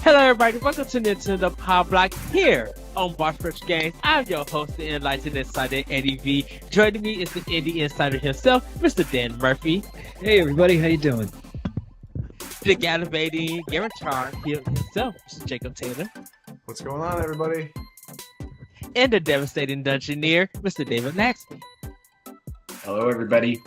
Hello, everybody. Welcome to Nintendo Pow Block here on Boss Rush Games. I'm your host, the Enlightened Insider, Eddie V. Joining me is the Indie Insider himself, Mr. Dan Murphy. Hey, everybody. How you doing? The Galutrad Galutrad himself, Mr. Jacob Taylor. What's going on, everybody? And the devastating Dungeoneer, Mr. David Laxby. Hello, everybody.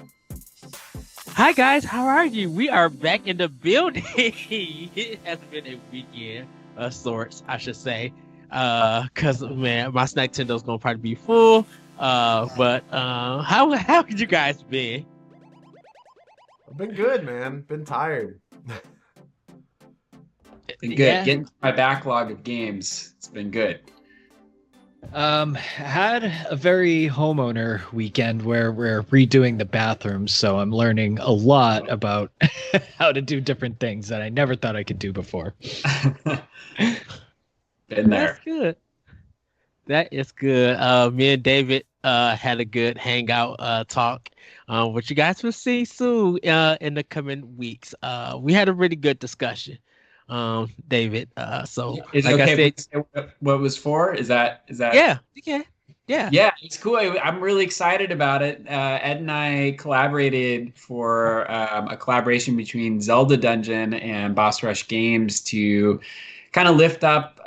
Hi, guys. How are you? We are back in the building. It has been a weekend of sorts, I should say. Cause man, my snack Nintendo's gonna probably be full. But how have you guys been? I've been good, man. Been tired. Been good. Yeah. Getting my backlog of games. It's been good. Had a very homeowner weekend where we're redoing the bathrooms, so I'm learning a lot about how to do different things that I never thought I could do before. Been there. That's good. That is good. Me and David had a good hangout talk, which you guys will see soon in the coming weeks. We had a really good discussion, David. So Is like it okay I said, if we say what it was for? Is that? yeah, you can. Yeah. Yeah, it's cool. I'm really excited about it. Ed and I collaborated for a collaboration between Zelda Dungeon and Boss Rush Games to kind of lift up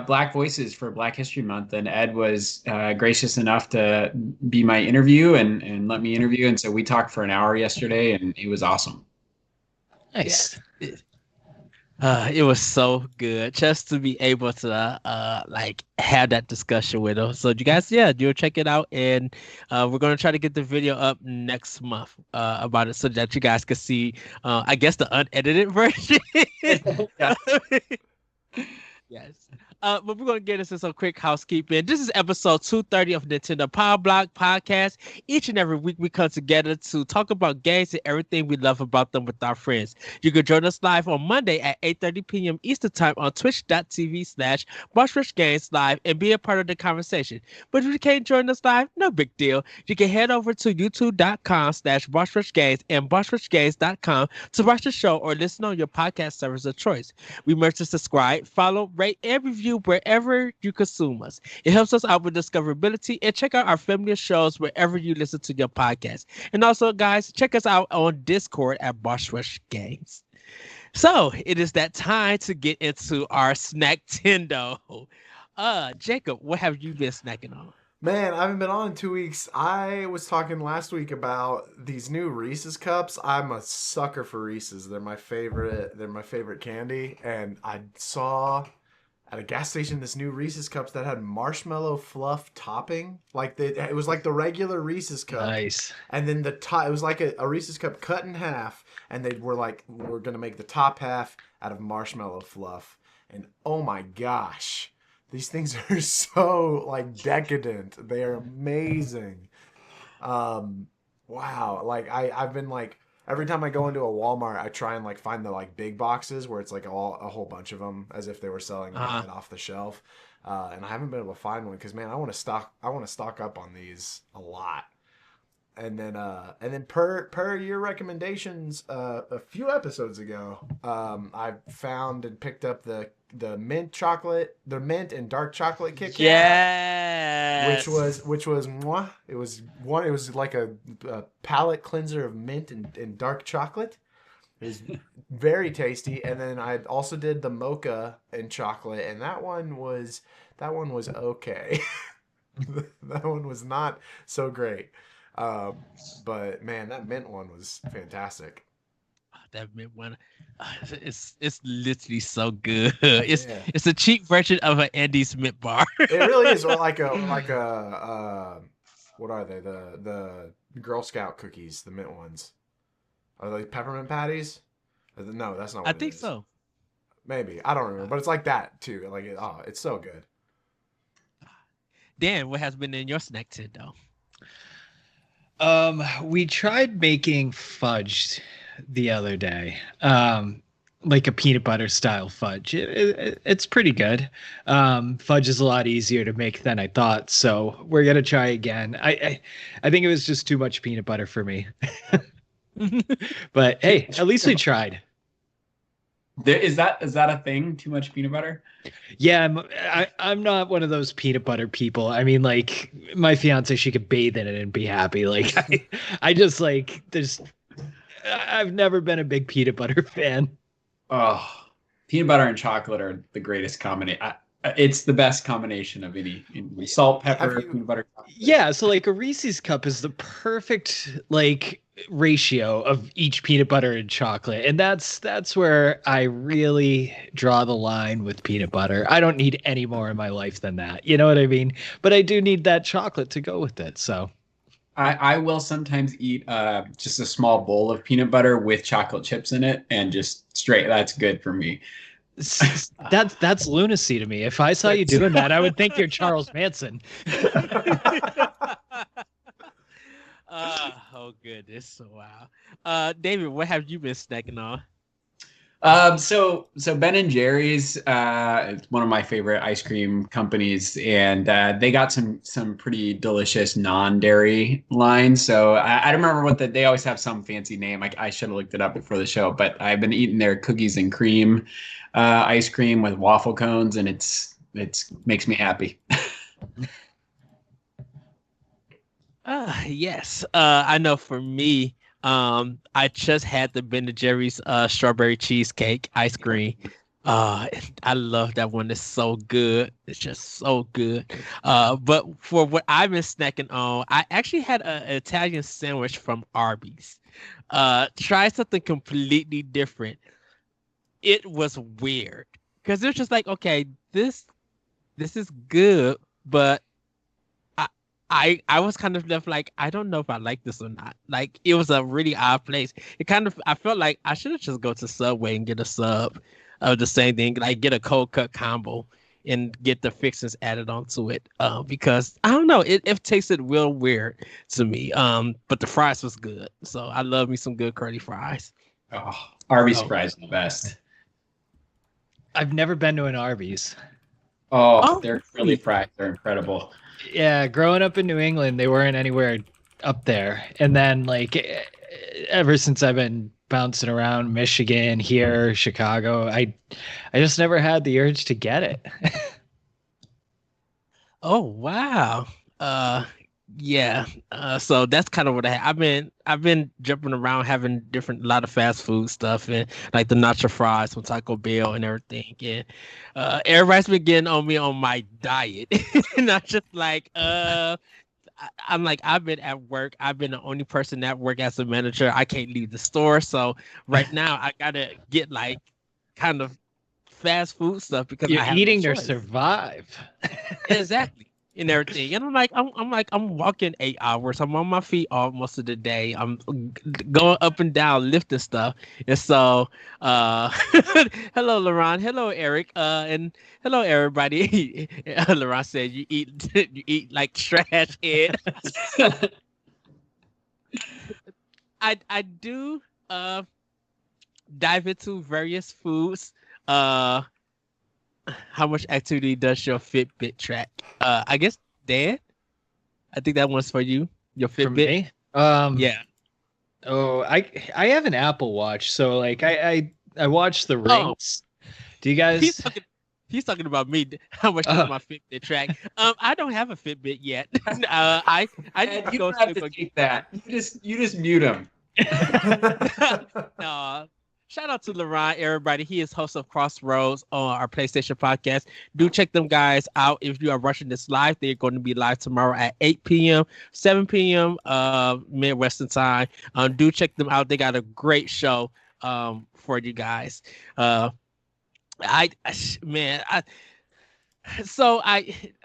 Black voices for Black History Month. And Ed was gracious enough to be my interview and let me interview. And so we talked for an hour yesterday, and it was awesome. Nice. It was so good just to be able to like have that discussion with him. So you guys, you'll check it out, and we're gonna try to get the video up next month about it so that you guys can see, I guess, the unedited version. Yeah. Yes. But we're going to get into some quick housekeeping. This is episode 230 of Nintendo Pow Block podcast. Each and every week we come together to talk about games and everything we love about them with our friends. You can join us live on Monday at 8:30 p.m. Eastern Time on twitch.tv/BossRushGames Live and be a part of the conversation. But if you can't join us live, no big deal. You can head over to youtube.com/BossRushGames and BossRushGames.com to watch the show or listen on your podcast service of choice. Remember to subscribe, follow, rate, and review wherever you consume us. It helps us out with discoverability, and check out our family of shows wherever you listen to your podcast. And also, guys, check us out on Discord at Boss Rush Games. So it is that time to get into our snack Tendo. Jacob, what have you been snacking on? Man, I haven't been on in 2 weeks. I was talking last week about these new Reese's cups. I'm a sucker for Reese's. They're my favorite. They're my favorite candy. And I saw at a gas station this new Reese's cups that had marshmallow fluff topping. Like it was like the regular Reese's cup. Nice. And then the top, it was like a Reese's cup cut in half, and they were like, we're gonna make the top half out of marshmallow fluff. And oh my gosh, these things are so like decadent. They are amazing. Wow. Like I've been like, every time I go into a Walmart, I try and like find the like big boxes where it's like a whole bunch of them, as if they were selling them right off the shelf. And I haven't been able to find one because, man, I want to stock up on these a lot. And then per your recommendations a few episodes ago, I found and picked up the mint and dark chocolate Kit Kat. Yes. Which was mwah. It was like a palate cleanser of mint and dark chocolate. It was very tasty. And then I also did the mocha and chocolate, and that one was okay. That one was not so great. But man, that mint one was fantastic. That mint one, it's literally so good. It's a cheap version of an Andes mint bar. It really is like a what are they? The Girl Scout cookies, the mint ones. Are they peppermint patties? No, that's not what I think is. so. Maybe. I don't remember, but it's like that too. Like it's so good. Dan, what has been in your snack tin though? We tried making fudge the other day. like a peanut butter style fudge. It's pretty good. Fudge is a lot easier to make than I thought, so we're gonna try again. I think it was just too much peanut butter for me, but hey, at least we tried. Is that a thing? Too much peanut butter? Yeah, I'm not one of those peanut butter people. I mean, like my fiance, she could bathe in it and be happy. Like I just like there's. I've never been a big peanut butter fan. Oh, peanut butter and chocolate are the greatest combination. It's the best combination of any salt, pepper, peanut butter. Chocolate. Yeah, so like a Reese's cup is the perfect like ratio of each peanut butter and chocolate, and that's where I really draw the line with peanut butter. I don't need any more in my life than that. You know what I mean? But I do need that chocolate to go with it. So I will sometimes eat just a small bowl of peanut butter with chocolate chips in it, and just straight. That's good for me. That's lunacy to me. If I saw you doing that, I would think you're Charles Manson. Oh goodness! Wow. David, what have you been snacking on? So Ben and Jerry's, it's one of my favorite ice cream companies, and they got some pretty delicious non-dairy lines. So I don't remember what they always have some fancy name. I should have looked it up before the show, but I've been eating their cookies and cream ice cream with waffle cones, and it's makes me happy. Yes. I know for me, I just had the Ben & Jerry's strawberry cheesecake ice cream. I love that one. It's so good. It's just so good. But for what I've been snacking on, I actually had an Italian sandwich from Arby's. Try something completely different. It was weird because it was just like, okay, this is good, but I was kind of left like, I don't know if I like this or not. Like, it was a really odd place. I felt like I should have just go to Subway and get a sub of the same thing, like get a cold cut combo and get the fixings added onto it. Because I don't know, it tasted real weird to me. But the fries was good, so I love me some good curly fries. Oh, Arby's fries are the best. I've never been to an Arby's. Oh, their curly fries are incredible. Yeah, growing up in New England, they weren't anywhere up there. And then, like, ever since I've been bouncing around Michigan, here, Chicago, I just never had the urge to get it. Oh wow. Yeah. So that's kind of what I've been jumping around having a lot of fast food stuff and like the nacho fries from Taco Bell and everything. And everybody's been getting on me on my diet. And I'm just like, I'm like, I've been at work. I've been the only person at work as a manager. I can't leave the store. So right now I gotta get like kind of fast food stuff because you're I have eating no to choice. survive. Exactly. And everything. And I'm walking 8 hours. I'm on my feet all most of the day. I'm going up and down, lifting stuff. And so hello Laurent, hello Eric, and hello everybody. Laurent said you eat like trash head. I do dive into various foods. How much activity does your Fitbit track? I guess Dan. I think that one's for you. Your Fitbit. For me? Yeah. Oh, I have an Apple Watch, so like I watch the rings. Do you guys? He's talking about me. How much does my Fitbit track? I don't have a Fitbit yet. I just you go don't have to take that. You just mute him. No. Shout out to Laurent, everybody. He is host of Crossroads on our PlayStation podcast. Do check them guys out. If you are watching this live, they're going to be live tomorrow at 8 p.m., 7 p.m. Midwestern time. Do check them out. They got a great show for you guys. So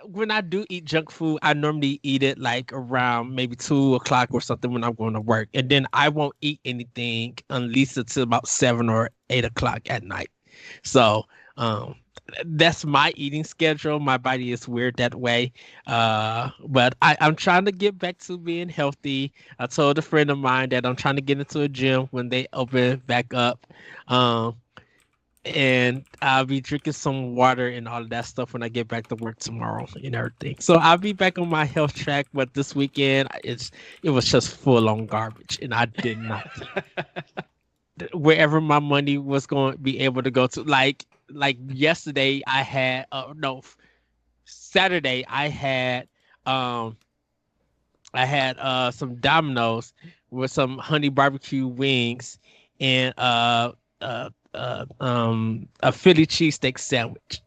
when I do eat junk food, I normally eat it like around maybe 2 o'clock or something when I'm going to work, and then I won't eat anything unless until about 7 or 8 o'clock at night. So that's my eating schedule. My body is weird that way, but I'm trying to get back to being healthy. I told a friend of mine that I'm trying to get into a gym when they open back up. and I'll be drinking some water and all of that stuff when I get back to work tomorrow and everything. So I'll be back on my health track, but this weekend it was just full on garbage, and I did not wherever my money was going to be able to go to. Like yesterday, I had no Saturday um I had some Domino's with some honey barbecue wings and a Philly cheesesteak sandwich.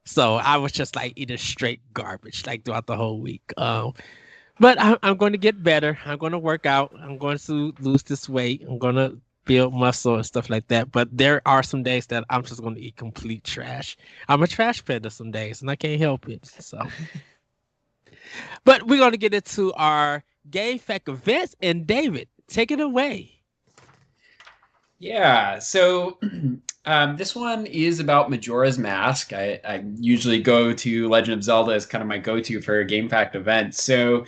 So I was just like eating straight garbage like throughout the whole week. But I'm going to get better. I'm going to work out. I'm going to lose this weight. I'm going to build muscle and stuff like that. But there are some days that I'm just going to eat complete trash. I'm a trash panda some days, and I can't help it. So, but we're going to get into our game fact events. And David, take it away. Yeah, so this one is about Majora's Mask. I usually go to Legend of Zelda as kind of my go-to for a game fact event. So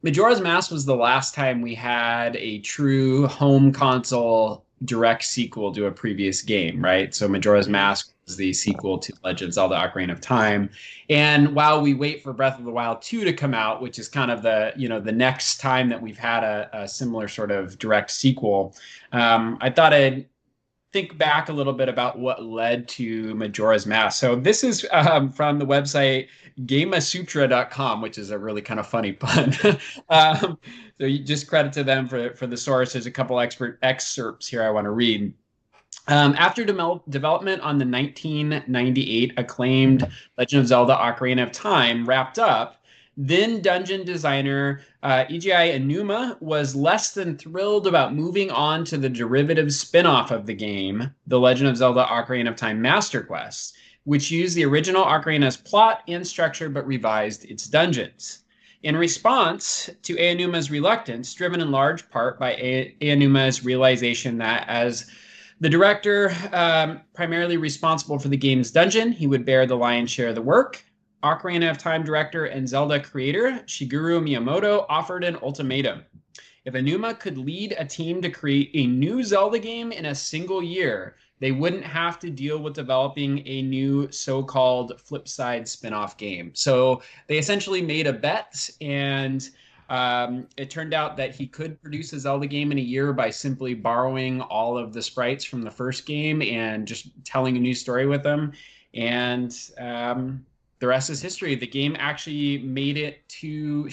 Majora's Mask was the last time we had a true home console direct sequel to a previous game, right? So Majora's Mask was the sequel to Legend of Zelda Ocarina of Time. And while we wait for Breath of the Wild 2 to come out, which is kind of the next time that we've had a similar sort of direct sequel, I thought I'd think back a little bit about what led to Majora's Mask. So this is from the website gamasutra.com, which is a really kind of funny pun. So you just credit to them for the source. There's a couple expert excerpts here I want to read. After development on the 1998 acclaimed Legend of Zelda Ocarina of Time wrapped up, then dungeon designer Eiji Aonuma was less than thrilled about moving on to the derivative spin-off of the game, The Legend of Zelda Ocarina of Time Master Quest, which used the original Ocarina's plot and structure but revised its dungeons. In response to Aonuma's reluctance, driven in large part by Aonuma's realization that as the director primarily responsible for the game's dungeon, he would bear the lion's share of the work, Ocarina of Time director and Zelda creator Shigeru Miyamoto offered an ultimatum. If Aonuma could lead a team to create a new Zelda game in a single year, they wouldn't have to deal with developing a new so-called flip-side spin-off game. So they essentially made a bet, and it turned out that he could produce a Zelda game in a year by simply borrowing all of the sprites from the first game and just telling a new story with them. And the rest is history. The game actually made it to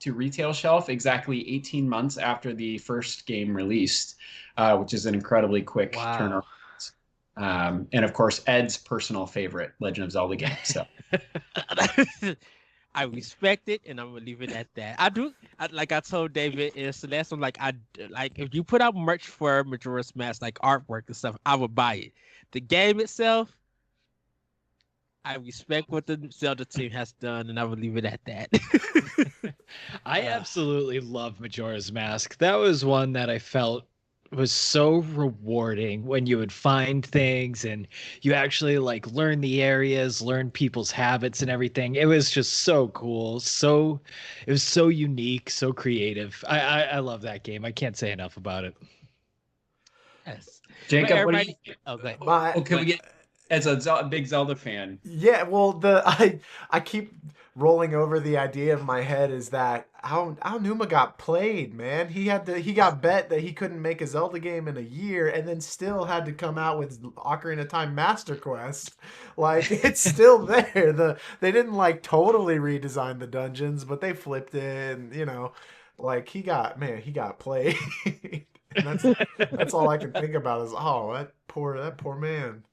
retail shelf, exactly 18 months after the first game released, which is an incredibly quick turnaround. And of course, Ed's personal favorite Legend of Zelda game. So I respect it, and I'm gonna leave it at that. I do, like I told David and Celeste, I'm like if you put out merch for Majora's Mask, like artwork and stuff, I would buy it. The game itself, I respect what the Zelda team has done, and I will leave it at that. I absolutely love Majora's Mask. That was one that I felt was so rewarding when you would find things and you actually like learn the areas, learn people's habits and everything. It was just so cool. It was so unique, so creative. I love that game. I can't say enough about it. Yes. Jacob, what do you... Okay. Can we get... As a big Zelda fan. Yeah, well, I keep rolling over the idea of my head is that Aonuma got played, man. He got bet that he couldn't make a Zelda game in a year, and then still had to come out with Ocarina of Time Master Quest. Like, it's still there. They didn't like totally redesign the dungeons, but they flipped it, and like he got played. And that's all I can think about is that poor man.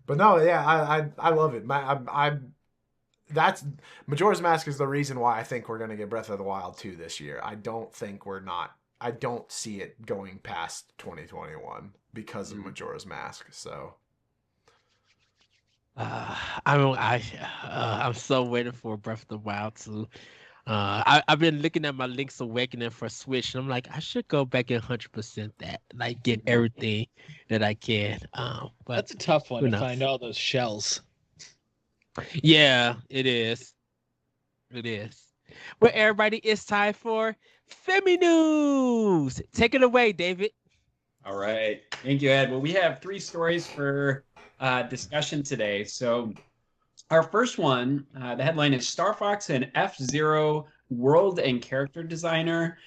But no, yeah, I love it. That's Majora's Mask is the reason why I think we're gonna get Breath of the Wild 2 this year. I don't see it going past 2021 because of Majora's Mask. So I'm so waiting for Breath of the Wild 2. I've been looking at my Link's Awakening for Switch, and I'm like, I should go back and 100% that, like, get everything that I can. But that's a tough one to find all those shells. Yeah, it is. It is. Well, everybody, it's time for Femi News. Take it away, David. All right. Thank you, Ed. Well, we have 3 stories for discussion today. So our first one, the headline is Star Fox and F-Zero world and character designer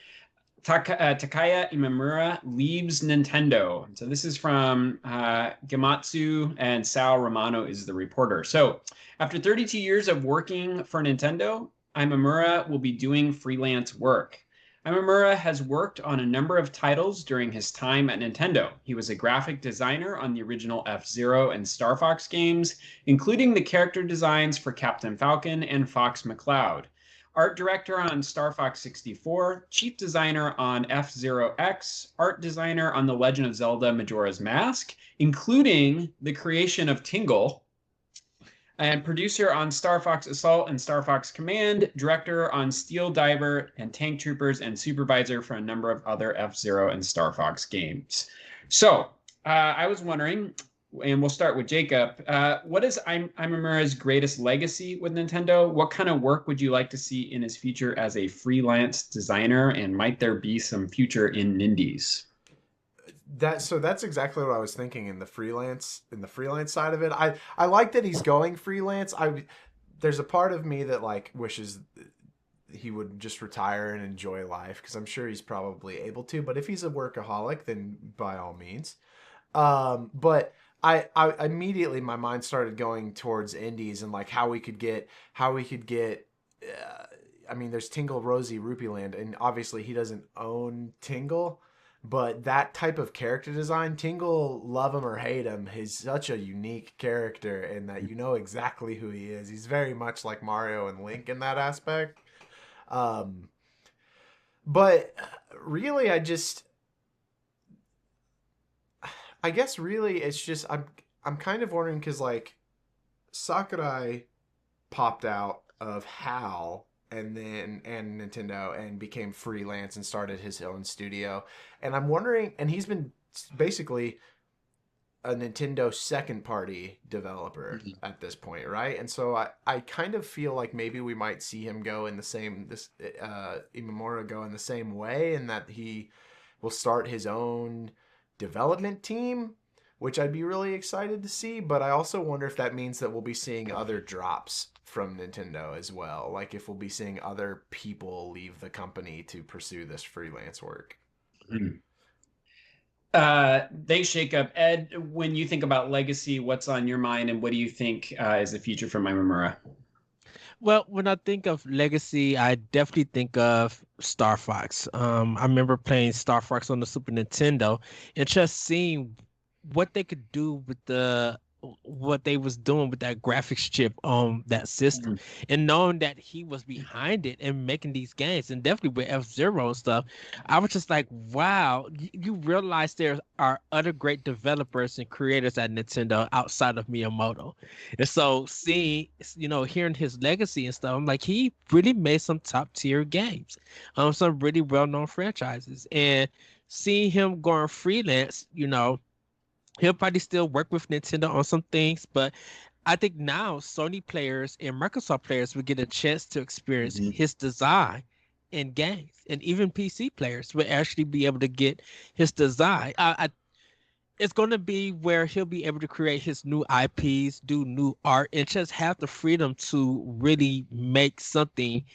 Takaya Imamura leaves Nintendo. So this is from Gamatsu, and Sal Romano is the reporter. So after 32 years of working for Nintendo, Imamura will be doing freelance work. Imamura has worked on a number of titles during his time at Nintendo. He was a graphic designer on the original F-Zero and Star Fox games, including the character designs for Captain Falcon and Fox McCloud. Art director on Star Fox 64, chief designer on F-Zero X, art designer on The Legend of Zelda Majora's Mask, including the creation of Tingle, and producer on Star Fox Assault and Star Fox Command, director on Steel Diver and Tank Troopers, and supervisor for a number of other F-Zero and Star Fox games. So I was wondering, and we'll start with Jacob. What is Imamura's greatest legacy with Nintendo? What kind of work would you like to see in his future as a freelance designer? And might there be some future in indies? That's exactly what I was thinking in the freelance side of it. I like that he's going freelance. There's a part of me that like wishes he would just retire and enjoy life, because I'm sure he's probably able to. But if he's a workaholic, then by all means. But I immediately, my mind started going towards indies and like how we could get. I mean, there's Tingle, Rosie, Rupee Land, and obviously he doesn't own Tingle. But that type of character design, Tingle, love him or hate him, he's such a unique character in that you know exactly who he is. He's very much like Mario and Link in that aspect. But really, I guess really it's just I'm kind of wondering, because like Sakurai popped out of HAL and Nintendo and became freelance and started his own studio. And I'm wondering, and he's been basically a Nintendo second party developer at this point, right? And so I kind of feel like maybe we might see him go in the same, Imamura go in the same way, and that he will start his own development team, which I'd be really excited to see. But I also wonder if that means that we'll be seeing other drops from Nintendo as well. Like if we'll be seeing other people leave the company to pursue this freelance work. Thanks, Jacob. Ed, when you think about legacy, what's on your mind, and what do you think is the future for Imamura? Well, when I think of legacy, I definitely think of Star Fox. I remember playing Star Fox on the Super Nintendo and just seeing what they could do with what they was doing with that graphics chip on that system, and knowing that he was behind it and making these games, and definitely with F-Zero and stuff, I was just like, wow, you realize there are other great developers and creators at Nintendo outside of Miyamoto. And so seeing, hearing his legacy and stuff, I'm like, he really made some top tier games, some really well-known franchises. And seeing him going freelance, he'll probably still work with Nintendo on some things, but I think now Sony players and Microsoft players will get a chance to experience his design in games, and even PC players will actually be able to get his design. It's going to be where he'll be able to create his new IPs, do new art, and just have the freedom to really make something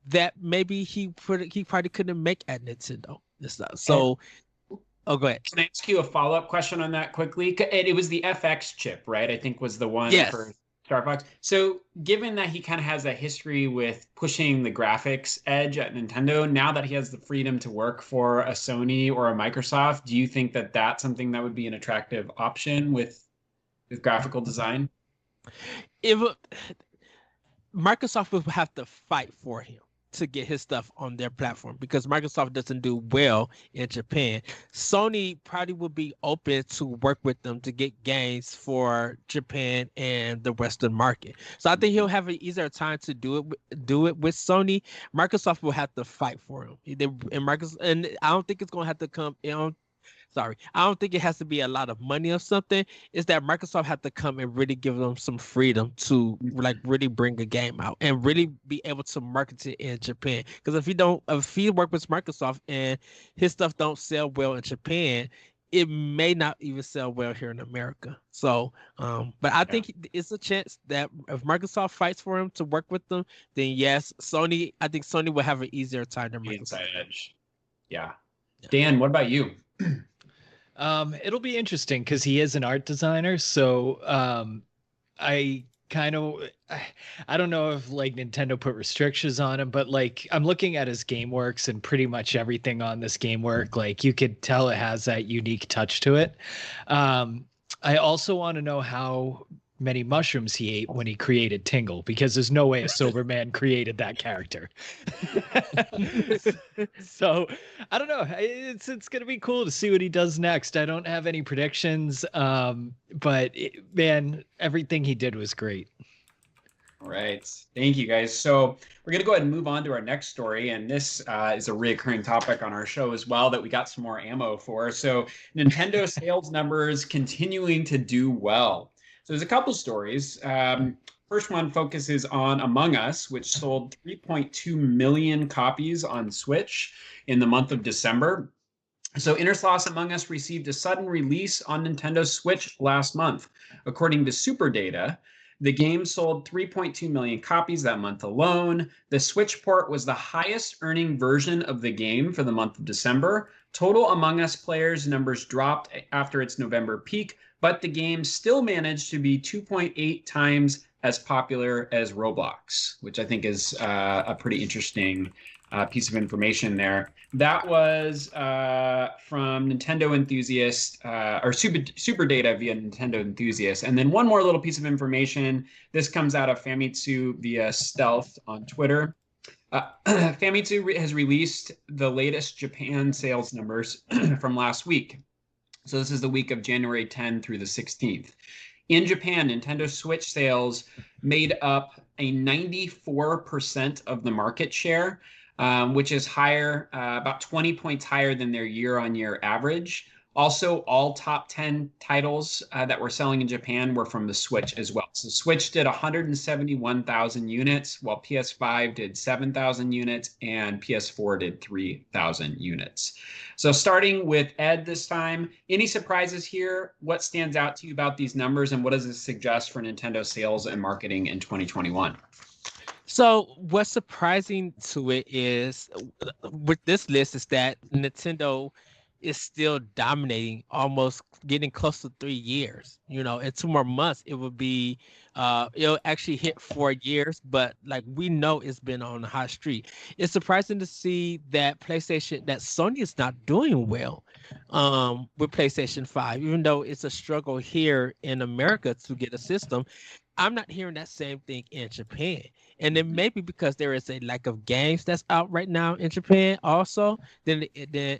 that maybe he probably couldn't make at Nintendo and stuff. So. Oh, go ahead. Can I ask you a follow-up question on that quickly? It was the FX chip, right? I think was the one for Star Fox. So given that he kind of has a history with pushing the graphics edge at Nintendo, now that he has the freedom to work for a Sony or a Microsoft, do you think that that's something that would be an attractive option with graphical design? Microsoft would have to fight for him to get his stuff on their platform, because Microsoft doesn't do well in Japan. Sony probably would be open to work with them to get games for Japan and the Western market. So I think he'll have an easier time to do it with Sony. Microsoft will have to fight for him. And I don't think it's going to have to come in. Sorry, I don't think it has to be a lot of money or something. It's that Microsoft had to come and really give them some freedom to like really bring a game out and really be able to market it in Japan. Because if he work with Microsoft and his stuff don't sell well in Japan, it may not even sell well here in America. So, but I think it's a chance that if Microsoft fights for him to work with them, then yes, Sony. I think Sony will have an easier time than The Microsoft. inside edge. Yeah. Dan, what about you? It'll be interesting because he is an art designer. So I kind of I don't know if like Nintendo put restrictions on him, but like I'm looking at his GameWorks and pretty much everything on this GameWork, like you could tell it has that unique touch to it. I also want to know how many mushrooms he ate when he created Tingle, because there's no way a sober man created that character. So I don't know. It's gonna be cool to see what he does next. I don't have any predictions, but man, everything he did was great. All right. Thank you, guys. So we're going to go ahead and move on to our next story. And this is a reoccurring topic on our show as well that we got some more ammo for. So Nintendo sales numbers continuing to do well. So there's a couple stories. First one focuses on Among Us, which sold 3.2 million copies on Switch in the month of December. So Innersloth's Among Us received a sudden release on Nintendo Switch last month. According to Super Data, the game sold 3.2 million copies that month alone. The Switch port was the highest earning version of the game for the month of December. Total Among Us players numbers dropped after its November peak, but the game still managed to be 2.8 times as popular as Roblox, which I think is a pretty interesting piece of information there. That was from Nintendo Enthusiast, or Super Data via Nintendo Enthusiast. And then one more little piece of information. This comes out of Famitsu via Stealth on Twitter. Famitsu has released the latest Japan sales numbers from last week. So this is the week of January 10 through the 16th. In Japan, Nintendo Switch sales made up a 94% of the market share, which is higher, about 20 points higher than their year-on-year average. Also, all top 10 titles that were selling in Japan were from the Switch as well. So Switch did 171,000 units, while PS5 did 7,000 units, and PS4 did 3,000 units. So starting with Ed this time, any surprises here? What stands out to you about these numbers, and what does this suggest for Nintendo sales and marketing in 2021? So what's surprising to it is with this list is that Nintendo is still dominating, almost getting close to 3 years. In 2 more months it will be it'll actually hit 4 years, but like we know it's been on the hot streak. It's surprising to see that Sony is not doing well with PlayStation 5, even though it's a struggle here in America to get a system. I'm not hearing that same thing in Japan. And it may be because there is a lack of games that's out right now in Japan also than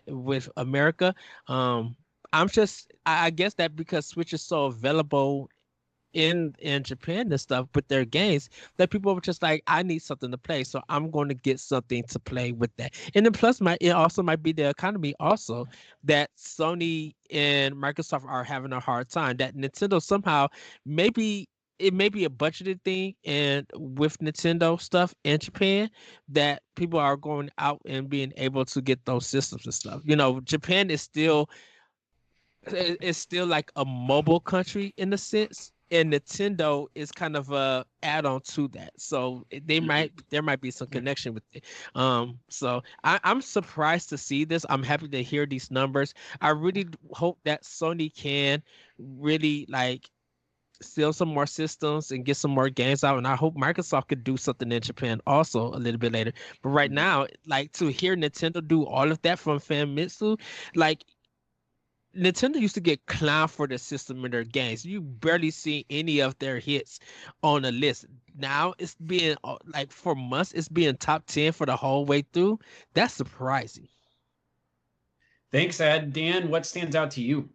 with America. I guess that because Switch is so available in Japan and stuff with their games, that people were just like, I need something to play, so I'm going to get something to play with that. And then plus it also might be the economy also, that Sony and Microsoft are having a hard time, that Nintendo somehow it may be a budgeted thing, and with Nintendo stuff in Japan, that people are going out and being able to get those systems and stuff. Japan is still like a mobile country in a sense, and Nintendo is kind of a add-on to that. So there might be some connection with it. So I'm surprised to see this. I'm happy to hear these numbers. I really hope that Sony can really like sell some more systems and get some more games out, and I hope Microsoft could do something in Japan also a little bit later. But right now, like, to hear Nintendo do all of that from Famitsu, like, Nintendo used to get clowned for the system in their games. You barely see any of their hits on the list. Now it's being like, for months it's being top 10 for the whole way through. That's surprising. Thanks, Ed. Dan, what stands out to you?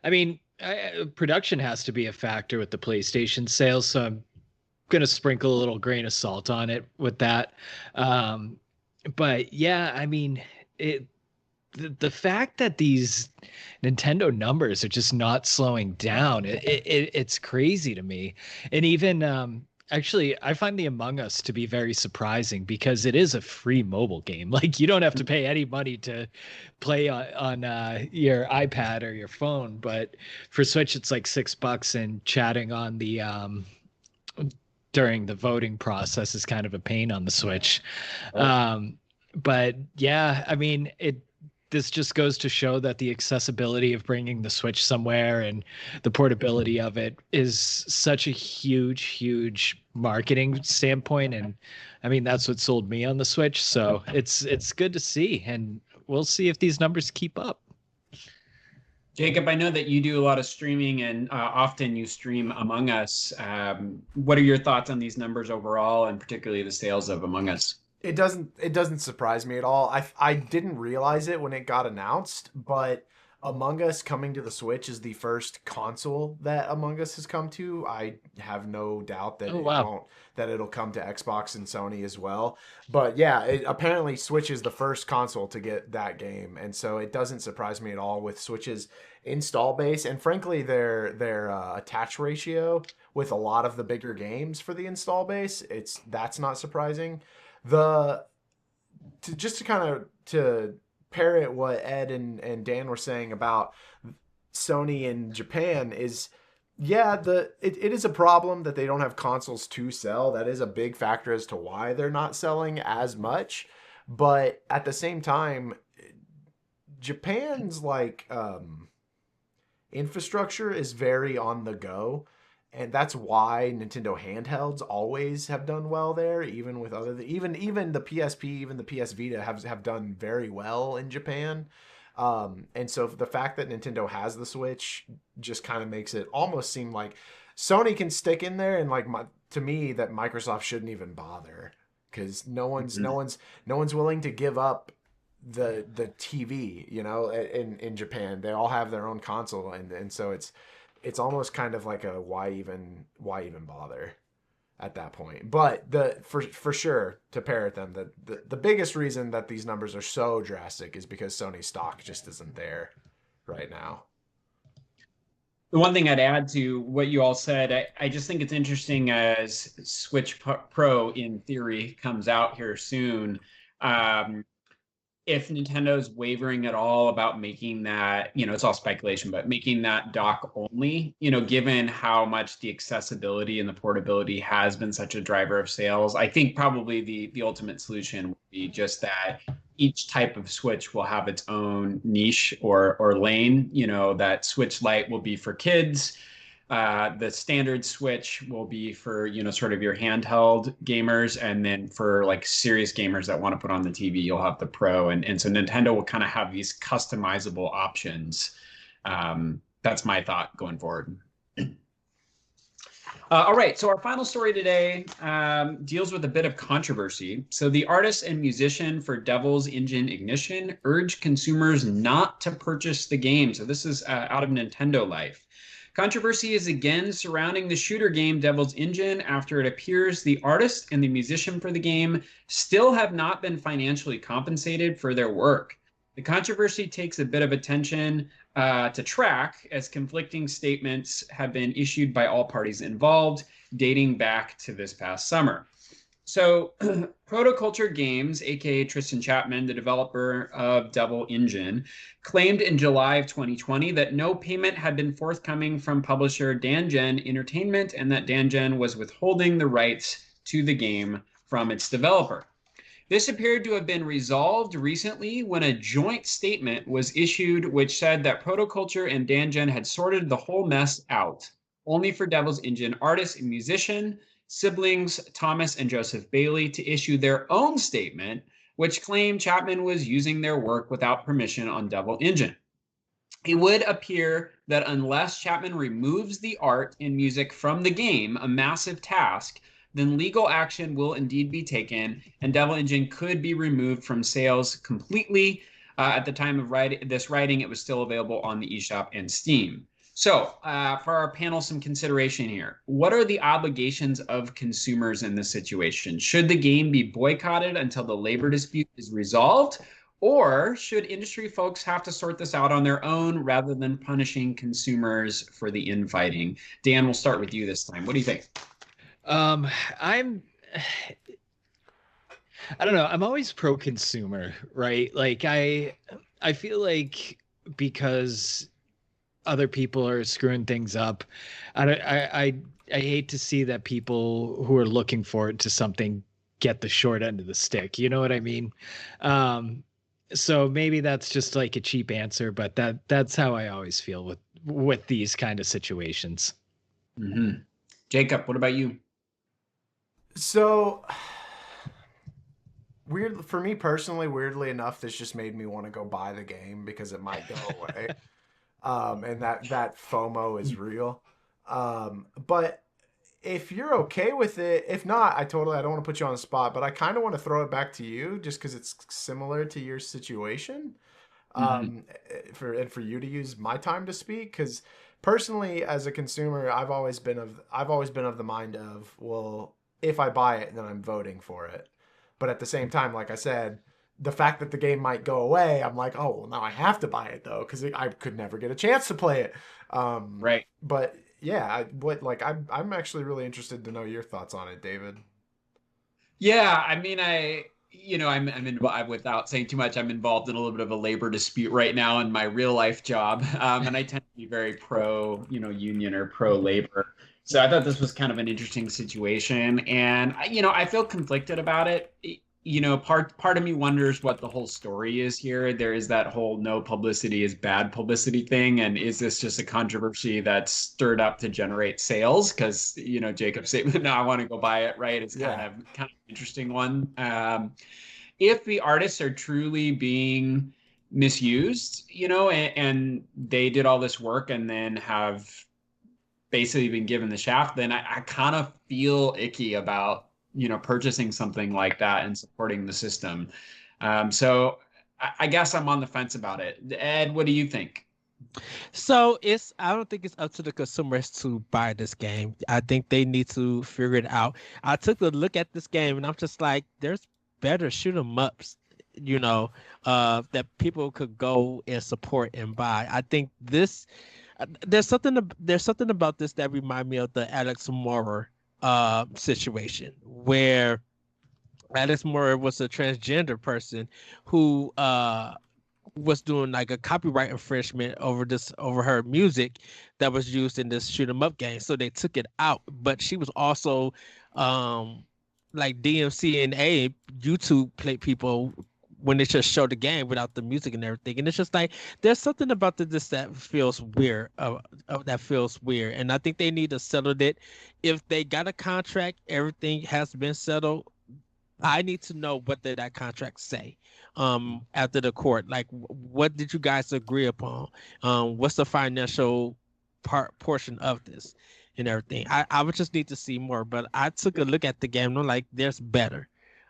I mean, production has to be a factor with the PlayStation sales, so I'm going to sprinkle a little grain of salt on it with that. But yeah, I mean, the fact that these Nintendo numbers are just not slowing down, it's crazy to me. And even Actually, I find the Among Us to be very surprising because it is a free mobile game. Like you don't have to pay any money to play on your iPad or your phone, but for Switch it's like $6, and chatting on the during the voting process is kind of a pain on the Switch. But yeah, I mean, this just goes to show that the accessibility of bringing the Switch somewhere and the portability of it is such a huge marketing standpoint. And I mean, that's what sold me on the Switch. So it's good to see, and we'll see if these numbers keep up. Jacob, I know that you do a lot of streaming, and often you stream Among Us. What are your thoughts on these numbers overall, and particularly the sales of Among Us? It doesn't surprise me at all. I didn't realize it when it got announced, but Among Us coming to the Switch is the first console that Among Us has come to. I have no doubt that it'll come to Xbox and Sony as well. But yeah, apparently Switch is the first console to get that game, and so it doesn't surprise me at all with Switch's install base and frankly their attach ratio with a lot of the bigger games for the install base. That's not surprising. Just to kind of to parrot what Ed and Dan were saying about Sony in Japan is, yeah, it is a problem that they don't have consoles to sell. That is a big factor as to why they're not selling as much. But at the same time, Japan's infrastructure is very on the go. And that's why Nintendo handhelds always have done well there, even with even the PSP, even the PS Vita have done very well in Japan. And so the fact that Nintendo has the Switch just kind of makes it almost seem like Sony can stick in there, and to me that Microsoft shouldn't even bother, because no one's willing to give up the TV, in Japan. They all have their own console, and so it's almost kind of like a why even bother at that point. But for sure, to parrot them, the biggest reason that these numbers are so drastic is because Sony's stock just isn't there right now. The one thing I'd add to what you all said, I just think it's interesting as Switch Pro in theory comes out here soon. If Nintendo's wavering at all about making that, it's all speculation, but making that dock only, given how much the accessibility and the portability has been such a driver of sales, I think probably the ultimate solution would be just that each type of Switch will have its own niche or lane. That Switch Lite will be for kids. The standard Switch will be for, sort of your handheld gamers. And then for like serious gamers that want to put on the TV, you'll have the Pro. And so Nintendo will kind of have these customizable options. That's my thought going forward. All right, so our final story today deals with a bit of controversy. So the artist and musician for Devil's Engine Ignition urged consumers not to purchase the game. So this is out of Nintendo Life. Controversy is again surrounding the shooter game Devil's Engine after it appears the artist and the musician for the game still have not been financially compensated for their work. The controversy takes a bit of attention to track, as conflicting statements have been issued by all parties involved, dating back to this past summer. So Protoculture Games, aka Tristan Chapman, the developer of Devil Engine, claimed in July of 2020 that no payment had been forthcoming from publisher Dangen Entertainment, and that Dangen was withholding the rights to the game from its developer. This appeared to have been resolved recently when a joint statement was issued which said that Protoculture and Dangen had sorted the whole mess out, only for Devil's Engine artist and musician siblings Thomas and Joseph Bailey to issue their own statement, which claimed Chapman was using their work without permission on Devil Engine. It would appear that unless Chapman removes the art and music from the game, a massive task, then legal action will indeed be taken, and Devil Engine could be removed from sales completely. At the time of this writing, it was still available on the eShop and Steam. So for our panel, some consideration here. What are the obligations of consumers in this situation? Should the game be boycotted until the labor dispute is resolved? Or should industry folks have to sort this out on their own rather than punishing consumers for the infighting? Dan, we'll start with you this time. What do you think? Um, I'm I don't know. I'm always pro consumer, right? Like I feel like because other people are screwing things up, I hate to see that people who are looking forward to something get the short end of the stick. You know what I mean? Um, so maybe that's just like a cheap answer, but that's how I always feel with these kind of situations. Mm-hmm. Jacob, what about you? So weird for me personally. Weirdly enough, this just made me want to go buy the game because it might go away. And that FOMO is real. But if you're okay with it, if not, I don't want to put you on the spot, but I kind of want to throw it back to you just because it's similar to your situation. Mm-hmm. For you to use my time to speak, because personally, as a consumer, I've always been of the mind of, well, if I buy it, then I'm voting for it. But at the same time, like I said, the fact that the game might go away, I'm like, oh well, now I have to buy it though because I could never get a chance to play it. Right. But yeah, I'm actually really interested to know your thoughts on it, David. Yeah, I mean, without saying too much, I'm involved in a little bit of a labor dispute right now in my real life job, and I tend to be very pro, union or pro labor. So I thought this was kind of an interesting situation, and I feel conflicted about it. Part of me wonders what the whole story is here. There is that whole no publicity is bad publicity thing, and is this just a controversy that's stirred up to generate sales? Because Jacob statement, "No, I want to go buy it." Right? It's kind Yeah. of an interesting one. If the artists are truly being misused, and they did all this work and then have basically been given the shaft, then I kind of feel icky about purchasing something like that and supporting the system. So I guess I'm on the fence about it. Ed, what do you think? So I don't think it's up to the consumers to buy this game. I think they need to figure it out. I took a look at this game and I'm just like, there's better shoot 'em ups, that people could go and support and buy. I think this there's something about this that remind me of the Alex Moore situation where Alex Moore was a transgender person who was doing like a copyright infringement over her music that was used in this shoot 'em up game. So they took it out. But she was also like DMC and A YouTube play people when they just show the game without the music and everything. And it's just like there's something about this that feels weird. That feels weird. And I think they need to settle it. If they got a contract, everything has been settled. I need to know what did that contract say after the court. Like what did you guys agree upon? What's the financial portion of this and everything? I would just need to see more, but I took a look at the game and I'm like, there's better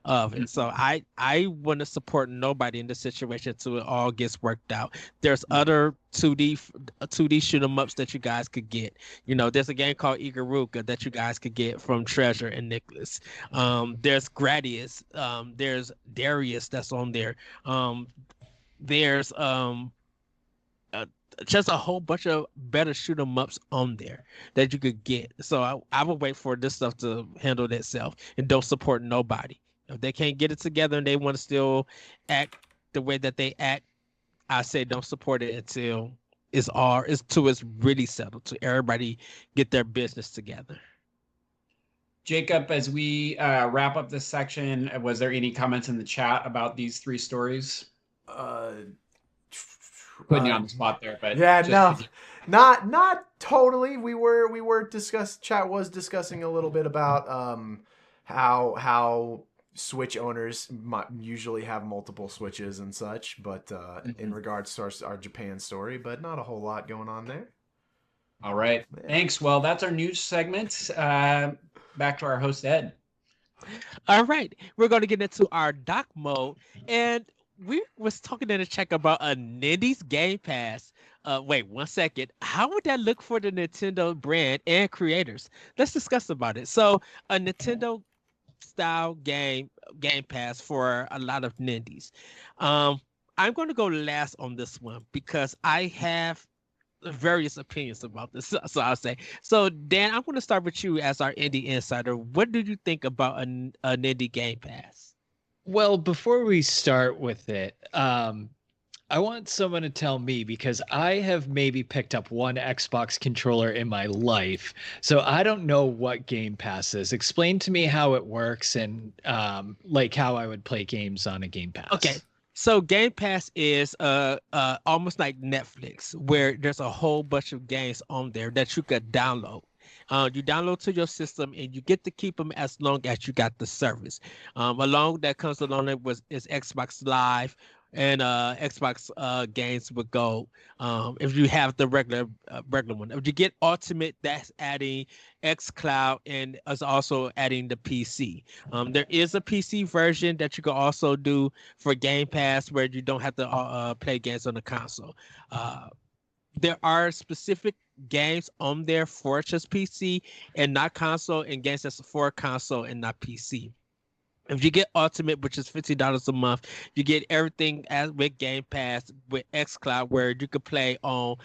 of it. So I want to support nobody in this situation until it all gets worked out. There's other 2D shoot 'em ups that you guys could get. There's a game called Ikaruga that you guys could get from Treasure and Nicholas. There's Gradius. There's Darius that's on there. There's uh, just a whole bunch of better shoot 'em ups on there that you could get. So I would wait for this stuff to handle itself and don't support nobody. If they can't get it together and they want to still act the way that they act, I say don't support it until it's really settled to everybody get their business together. Jacob, as we wrap up this section, was there any comments in the chat about these three stories? Uh, Putting you on the spot there, but yeah, no, just not totally. We were discuss chat was discussing a little bit about how Switch owners usually have multiple Switches and such, but in regards to our Japan story, but not a whole lot going on there. All right. Yeah. Thanks. Well, that's our news segment. Back to our host, Ed. All right, we're going to get into our doc mode, and we was talking in the check about a Nindies Game Pass. Wait 1 second. How would that look for the Nintendo brand and creators? Let's discuss about it. So, a Nintendo style Game Pass for a lot of Nindies. I'm going to go last on this one because I have various opinions about this. So I'll say. So Dan, I'm going to start with you as our indie insider. What do you think about an indie Game Pass? Well, before we start with it, I want someone to tell me because I have maybe picked up one Xbox controller in my life. So I don't know what Game Pass is. Explain to me how it works and like how I would play games on a Game Okay. Pass. So Game Pass is almost like Netflix, where there's a whole bunch of games on there that you could download. You download to your system and you get to keep them as long as you got the service. Along that comes along it was is Xbox Live and Xbox games with Gold. If you have the regular one, if you get Ultimate, that's adding XCloud and is also adding the PC. There is a PC version that you can also do for Game Pass where you don't have to play games on the console. There are specific games on there for just PC and not console, and games that's for console and not PC. If you get Ultimate, which is $50 a month, you get everything as with Game Pass with XCloud, where you could play on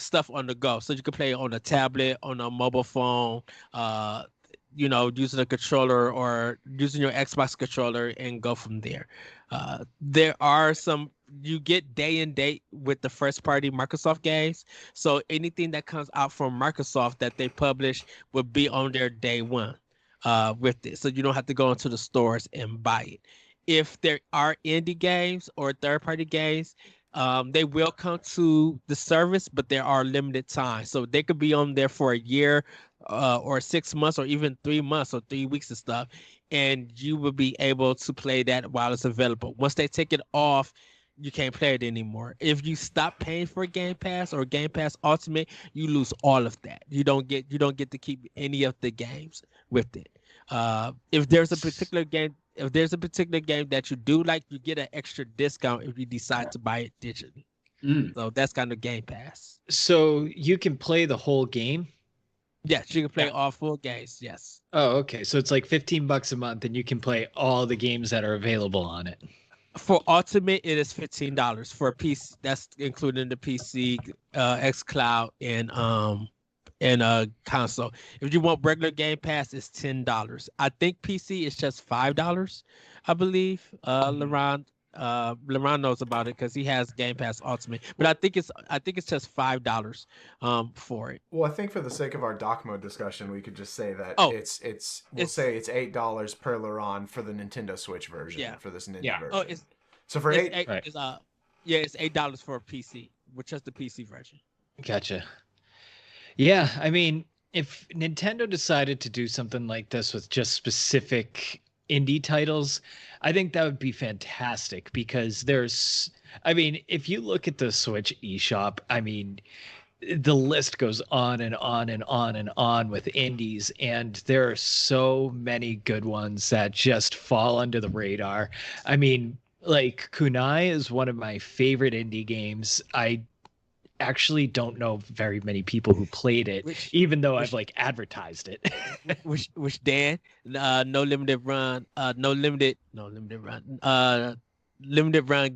stuff on the go. So you could play on a tablet, on a mobile phone, using a controller or using your Xbox controller and go from there. There are some you get day and date with the first party Microsoft games. So anything that comes out from Microsoft that they publish will be on their day one with it. So you don't have to go into the stores and buy it. If there are indie games or third party games, they will come to the service, but there are limited times. So they could be on there for a year or 6 months or even 3 months or 3 weeks and stuff. And you will be able to play that while it's available. Once they take it off, you can't play it anymore. If you stop paying for Game Pass or Game Pass Ultimate, you lose all of that. You don't get to keep any of the games with it. If there's a particular game, that you do like, you get an extra discount if you decide to buy it digitally. So that's kind of Game Pass. So you can play the whole game? Yes, you can play all full games. Yes. Oh, okay. So it's like $15 a month and you can play all the games that are available on it. For Ultimate, it is $15 for a PC. That's including the PC, XCloud, and console. If you want regular Game Pass, it's $10. I think PC is just $5, I believe. LeBron knows about it because he has Game Pass Ultimate, but I think it's just $5 for it. Well, I think for the sake of our dock mode discussion, we could just say that we'll say it's $8 per Laron for the Nintendo Switch version for this Ninja version. Oh, so for it's eight, right. It's $8 for a PC, which is the PC version. Gotcha. Yeah, I mean, if Nintendo decided to do something like this with just specific indie titles, I think that would be fantastic because if you look at the Switch eShop, I mean, the list goes on and on and on and on with indies, and there are so many good ones that just fall under the radar. I mean, like Kunai is one of my favorite indie games. I actually don't know very many people who played it, even though I've like advertised it. which Dan, limited run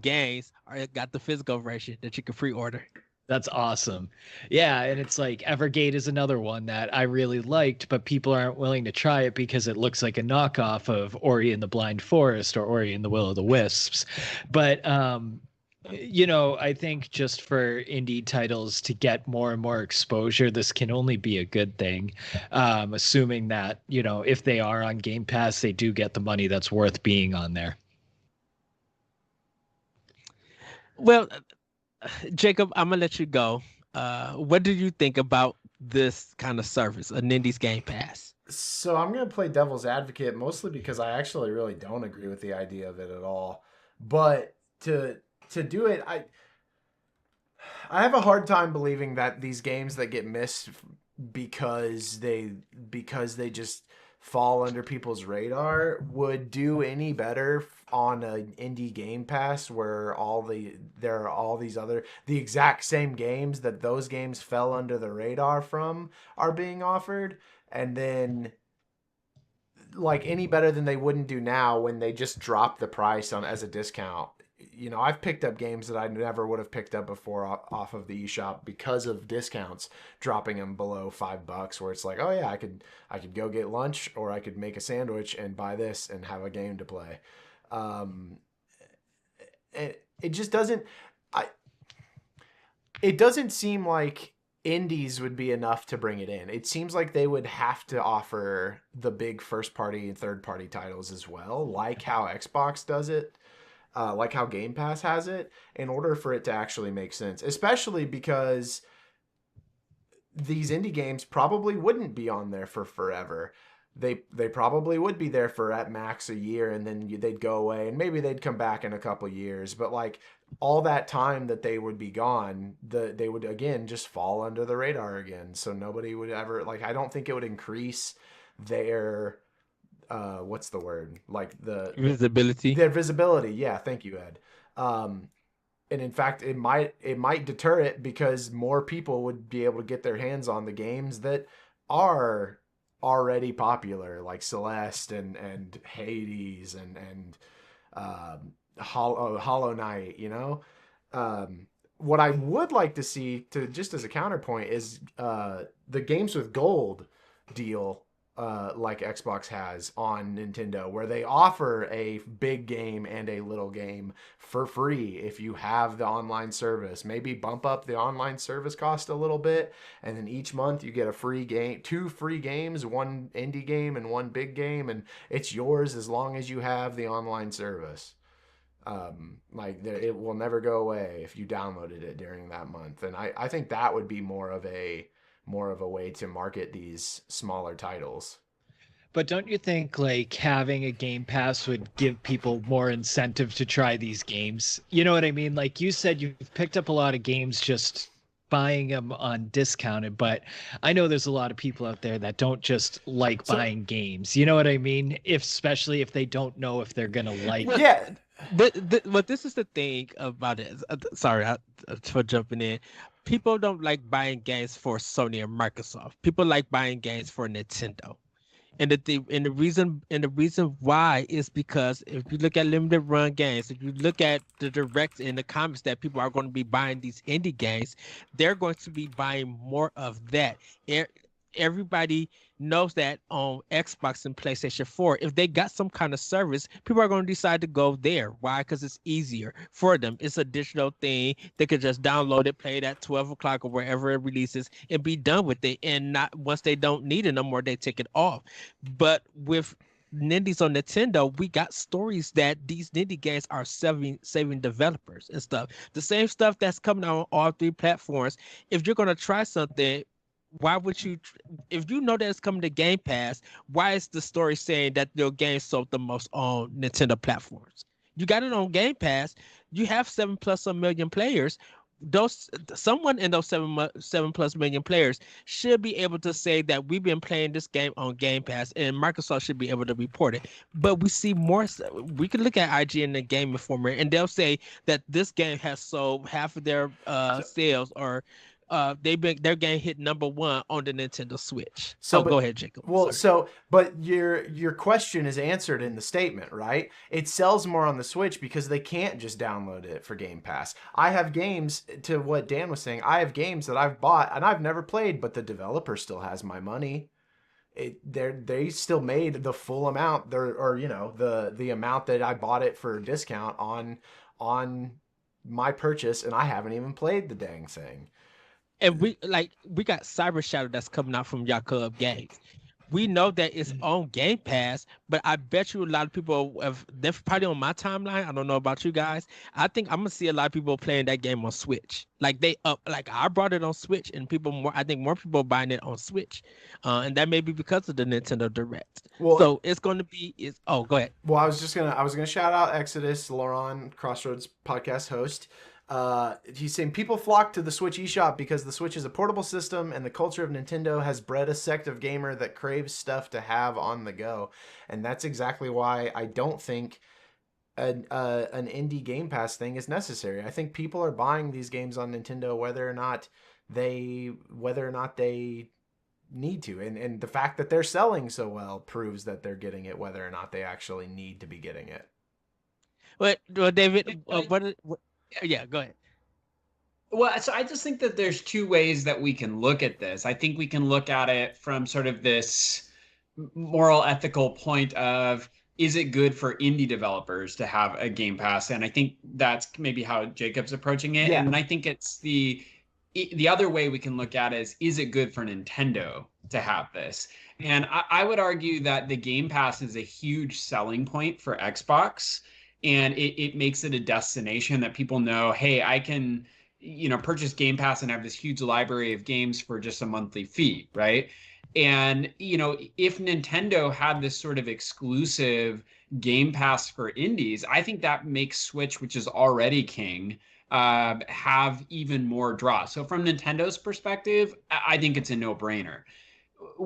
games got the physical version that you can pre-order. That's awesome. Yeah, and it's like Evergate is another one that I really liked, but people aren't willing to try it because it looks like a knockoff of Ori and the Blind Forest or Ori and the Will of the Wisps. But I think just for indie titles to get more and more exposure, this can only be a good thing. Assuming that, if they are on Game Pass, they do get the money that's worth being on there. Well, Jacob, I'm gonna let you go. What do you think about this kind of service, a Nindy's Game Pass? So I'm gonna play devil's advocate mostly because I actually really don't agree with the idea of it at all. But to do it, I have a hard time believing that these games that get missed because they just fall under people's radar would do any better on an indie Game Pass where there are all these other the exact same games that those games fell under the radar from are being offered, and then like any better than they wouldn't do now when they just drop the price on as a discount. you know, I've picked up games that I never would have picked up before off of the eShop because of discounts dropping them below $5, where it's like, oh yeah, I could go get lunch, or I could make a sandwich and buy this and have a game to play. Um, it just doesn't. I It doesn't seem like indies would be enough to bring it in. It seems like they would have to offer the big first party and third party titles as well, like how Xbox does it, like how Game Pass has it, in order for it to actually make sense. Especially because these indie games probably wouldn't be on there for forever. They probably would be there for at max a year, and then they'd go away, and maybe they'd come back in a couple years. But like all that time that they would be gone, they would again just fall under the radar again. So nobody would ever like. I don't think it would increase their what's the word, like Visibility. their visibility. Yeah, thank you, Ed. And in fact, it might deter it, because more people would be able to get their hands on the games that are already popular, like Celeste and Hades and Hollow Knight. You know, what I would like to see, to just as a counterpoint, is the games with gold deal, like Xbox has on Nintendo, where they offer a big game and a little game for free if you have the online service. Maybe bump up the online service cost a little bit, and then each month you get a free game, 2 free games, 1 indie game and 1 big game, and it's yours as long as you have the online service. Like it will never go away if you downloaded it during that month. And I think that would be more of a way to market these smaller titles. But don't you think like having a Game Pass would give people more incentive to try these games? You know what I mean? Like you said, you've picked up a lot of games just buying them on discounted, but I know there's a lot of people out there that don't just like buying games. You know what I mean? Especially if they don't know if they're gonna like it. Yeah. But this is the thing about it. Sorry for jumping in. People don't like buying games for Sony and Microsoft. People like buying games for Nintendo. And the reason why is because if you look at limited run games, if you look at the direct in the comments that people are going to be buying these indie games, they're going to be buying more of that. Everybody knows that on Xbox and PlayStation 4, if they got some kind of service, people are going to decide to go there. Why? Because it's easier for them. It's a digital thing. They could just download it, play it at 12 o'clock or wherever it releases, and be done with it. And not once they don't need it no more, they take it off. But with Nindies on Nintendo, we got stories that these Nindie games are saving developers and stuff. The same stuff that's coming out on all 3 platforms. If you're going to try something, why would you, if you know that it's coming to Game Pass, why is the story saying that your game sold the most on Nintendo platforms? You got it on Game Pass. You have 7+ million players. Someone in those 7+ million players should be able to say that we've been playing this game on Game Pass, and Microsoft should be able to report it. But we see more. We can look at IGN and Game Informer, and they'll say that this game has sold half of their sales, or their game hit #1 on the Nintendo Switch. So go ahead, Jacob. Well, but your question is answered in the statement, right? It sells more on the Switch because they can't just download it for Game Pass. I have games, to what Dan was saying, I have games that I've bought and I've never played, but the developer still has my money. They still made the full amount, or you know, the amount that I bought it for a discount on my purchase, and I haven't even played the dang thing. And we got Cyber Shadow that's coming out from Yakuza Games. We know that it's on Game Pass, but I bet you a lot of people they're probably on my timeline. I don't know about you guys. I think I'm gonna see a lot of people playing that game on Switch. Like I brought it on Switch, and I think more people are buying it on Switch, and that may be because of the Nintendo Direct. Well, so it's going to be. Go ahead. Well, I was gonna shout out Exodus, Laurent, Crossroads podcast host. He's saying people flock to the Switch eShop because the Switch is a portable system, and the culture of Nintendo has bred a sect of gamer that craves stuff to have on the go. And that's exactly why I don't think an indie Game Pass thing is necessary. I think people are buying these games on Nintendo whether or not they need to. And the fact that they're selling so well proves that they're getting it whether or not they actually need to be getting it. Well, David, I, what? Yeah, go ahead. Well, so I just think that there's two ways that we can look at this. I think we can look at it from sort of this moral ethical point of, is it good for indie developers to have a Game Pass? And I think that's maybe how Jacob's approaching it. Yeah. And I think it's the other way we can look at it is it good for Nintendo to have this? And I would argue that the Game Pass is a huge selling point for Xbox, and it makes it a destination that people know, hey, I can purchase Game Pass and have this huge library of games for just a monthly fee, right? And if Nintendo had this sort of exclusive Game Pass for indies, I think that makes Switch, which is already king, have even more draw. So from Nintendo's perspective, I think it's a no-brainer.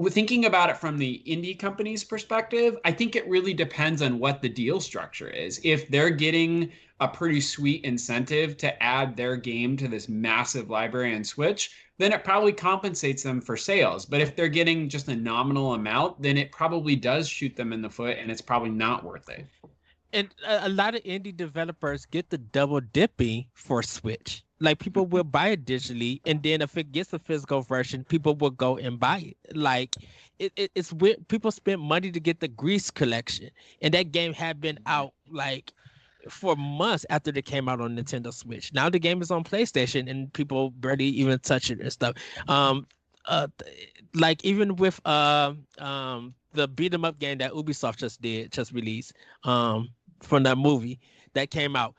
Thinking about it from the indie company's perspective, I think it really depends on what the deal structure is. If they're getting a pretty sweet incentive to add their game to this massive library on Switch, then it probably compensates them for sales. But if they're getting just a nominal amount, then it probably does shoot them in the foot, and it's probably not worth it. And a lot of indie developers get the double dipping for Switch. Like people will buy it digitally, and then if it gets a physical version, people will go and buy it. Like it's weird. People spend money to get the Grease collection, and that game had been out like for months after they came out on Nintendo Switch. Now the game is on PlayStation, and people barely even touch it and stuff. Um, like even with the beat 'em up game that Ubisoft just released from that movie that came out.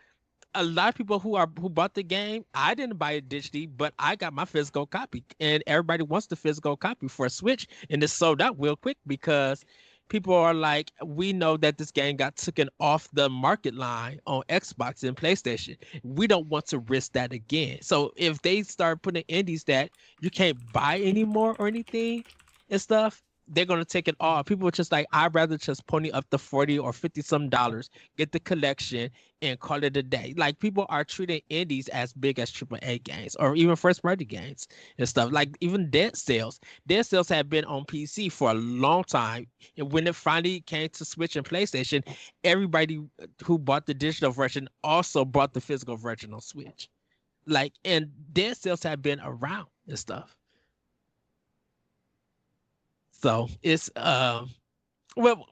A lot of people who bought the game, I didn't buy it digitally, but I got my physical copy, and everybody wants the physical copy for a Switch, and it's sold out real quick because people are like, we know that this game got taken off the market line on Xbox and PlayStation. We don't want to risk that again. So if they start putting indies that you can't buy anymore or anything and stuff, they're gonna take it off. People are just like, I'd rather just pony up the 40 or 50 some dollars, get the collection, and call it a day. Like people are treating indies as big as AAA games or even first party games and stuff. Like even Dead Cells. Dead Cells had been on PC for a long time. And when it finally came to Switch and PlayStation, everybody who bought the digital version also bought the physical version on Switch. Like, and Dead Cells had been around and stuff. So it's well,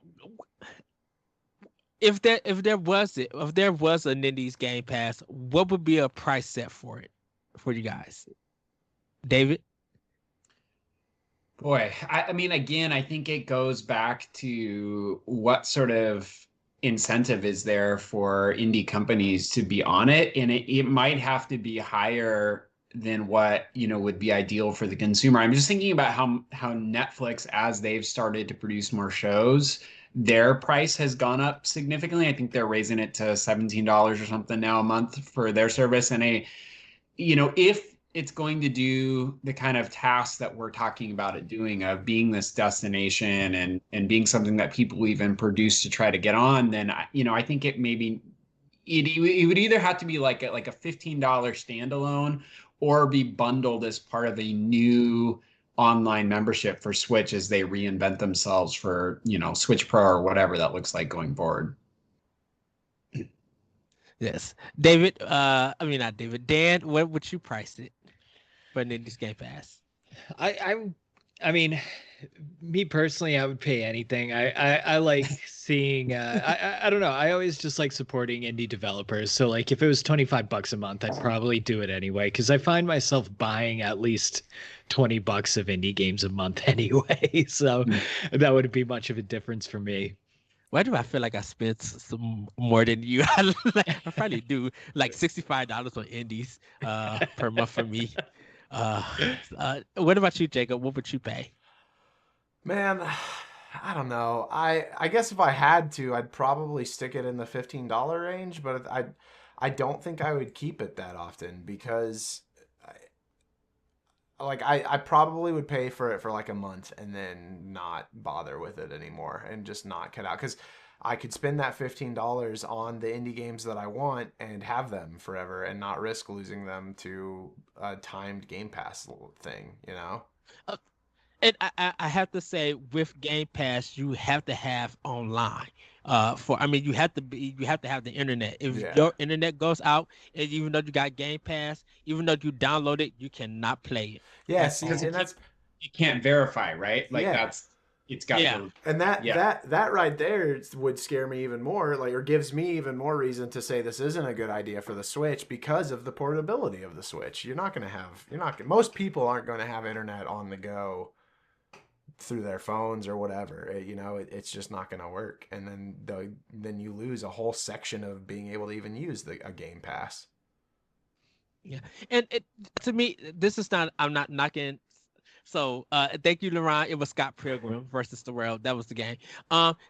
if there was a Nindies Game Pass, what would be a price set for it for you guys, David? Boy, I mean, again, I think it goes back to what sort of incentive is there for indie companies to be on it, and it might have to be higher than what would be ideal for the consumer. I'm just thinking about how Netflix, as they've started to produce more shows, their price has gone up significantly. I think they're raising it to $17 or something now a month for their service, and if it's going to do the kind of tasks that we're talking about it doing, of being this destination and being something that people even produce to try to get on, then I think it would either have to be like a $15 standalone, or be bundled as part of a new online membership for Switch as they reinvent themselves for Switch Pro or whatever that looks like going forward. Yes, David. I mean not David. Dan, what would you price it for Nindies Game Pass? I mean, me personally, I would pay anything. I like seeing. I don't know. I always just like supporting indie developers. So like, if it was $25 a month, I'd probably do it anyway, because I find myself buying at least $20 of indie games a month anyway. So that wouldn't be much of a difference for me. Why do I feel like I spent some more than you? I probably do like $65 on indies per month for me. What about you, Jacob? What would you pay? Man, I don't know. I guess if I had to, I'd probably stick it in the $15 range, but I don't think I would keep it that often because I probably would pay for it for like a month and then not bother with it anymore and just not cut out, because I could spend that $15 on the indie games that I want and have them forever and not risk losing them to a timed Game Pass thing, you know? And I have to say, with Game Pass, you have to have online For I mean, you have to have the internet. If Yeah. your internet goes out, and even though you got Game Pass, even though you download it, you cannot play it Yeah, at see, Because all. and that's it can't verify, right? Like yeah. it's got Yeah, the And that yeah. that right there would scare me even more, like, or gives me even more reason to say this isn't a good idea for the Switch because of the portability of the Switch. Most people aren't going to have internet on the go through their phones or whatever. It's just not going to work. And then you lose a whole section of being able to even use a Game Pass. yeah. And to me, this is not. I'm not knocking. So, thank you, Laurent. It was Scott Pilgrim versus the World. That was the game.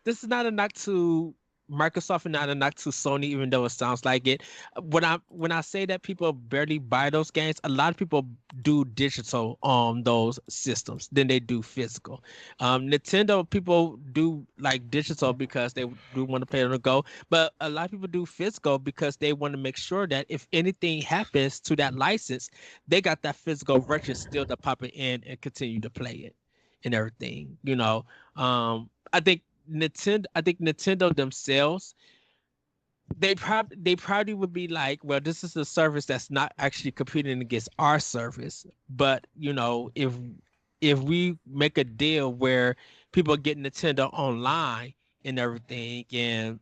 This is not a knock to Microsoft and not a knock to Sony, even though it sounds like it. When I say that people barely buy those games, a lot of people do digital on those systems than they do physical. Nintendo people do like digital because they do want to play on the go, but a lot of people do physical because they want to make sure that if anything happens to that license, they got that physical record still to pop it in and continue to play it and everything. I think Nintendo themselves, they probably would be like, well, this is a service that's not actually competing against our service. But if we make a deal where people get Nintendo online and everything, and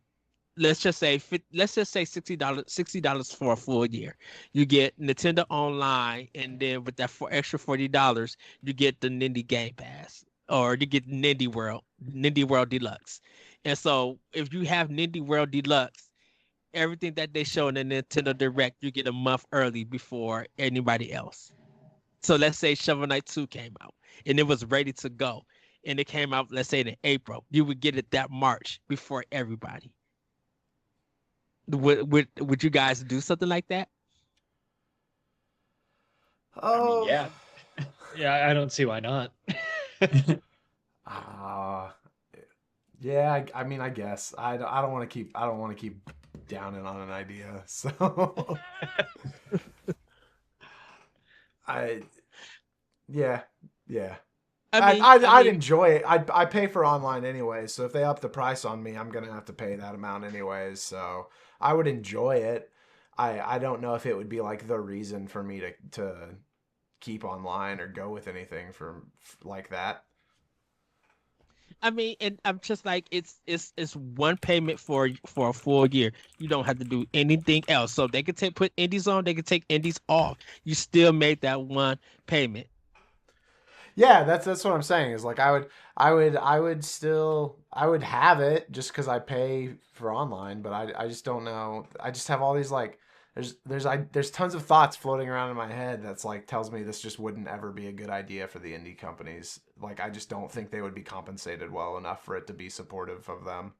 let's just say $60 for a full year. You get Nintendo Online, and then with that for extra $40, you get the Nindy Game Pass, or you get Nindy World Deluxe. And so if you have Nindy World Deluxe, everything that they show in the Nintendo Direct, you get a month early before anybody else. So let's say Shovel Knight 2 came out and it was ready to go. And it came out, let's say in April. You would get it that March before everybody. Would you guys do something like that? I mean, Oh, yeah. Yeah, I don't see why not. uh, yeah. I mean, I guess I don't want to keep downing on an idea. So I yeah yeah. I I'd, mean, I'd, I I'd mean, enjoy it. I pay for online anyway, so if they up the price on me, I'm gonna have to pay that amount anyways. So I would enjoy it. I don't know if it would be like the reason for me to keep online or go with anything like that. and I'm just like, it's one payment for a full year. You don't have to do anything else. So they could put indies on, they could take indies off. You still made that one payment. Yeah, that's what I'm saying. Is like I would have it just because I pay for online, but I just don't know. I just have all these like there's tons of thoughts floating around in my head that's like tells me this just wouldn't ever be a good idea for the indie companies. Like I just don't think they would be compensated well enough for it to be supportive of them.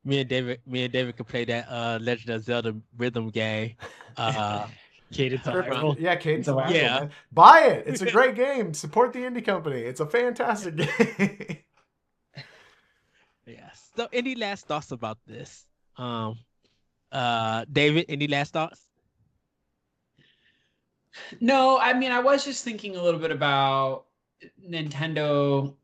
Me and David could play that Legend of Zelda rhythm game. Uh Cadence from Survival. Yeah, Cadence It's a of lot. Hyrule, yeah. man. Buy it. It's a great game. Support the indie company. It's a fantastic game. Yes. So any last thoughts about this? Um David, any last thoughts? No, I mean, I was just thinking a little bit about Nintendo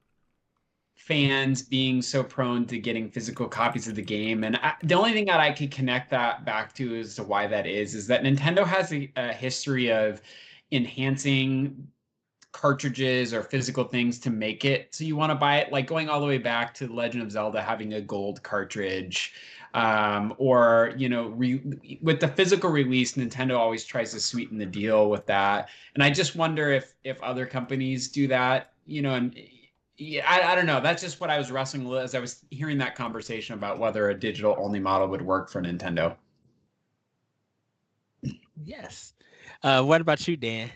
fans being so prone to getting physical copies of the game. And the only thing that I could connect that back to as to why that is that Nintendo has a history of enhancing cartridges or physical things to make it so you want to buy it, like going all the way back to Legend of Zelda having a gold cartridge. Or with the physical release, Nintendo always tries to sweeten the deal with that, and I just wonder if other companies do that, and yeah, I don't know. That's just what I was wrestling with as I was hearing that conversation about whether a digital only model would work for Nintendo. Yes. What about you, Dan?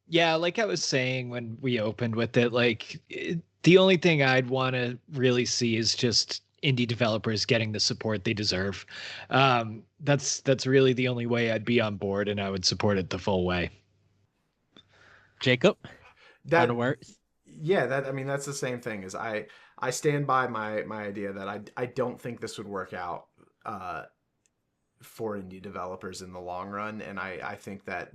Yeah, like I was saying when we opened with it, the only thing I'd want to really see is just indie developers getting the support they deserve. That's really the only way I'd be on board, and I would support it the full way. Jacob, final That words. yeah, that I mean that's the same thing as I stand by my idea that I don't think this would work out for indie developers in the long run. And I think that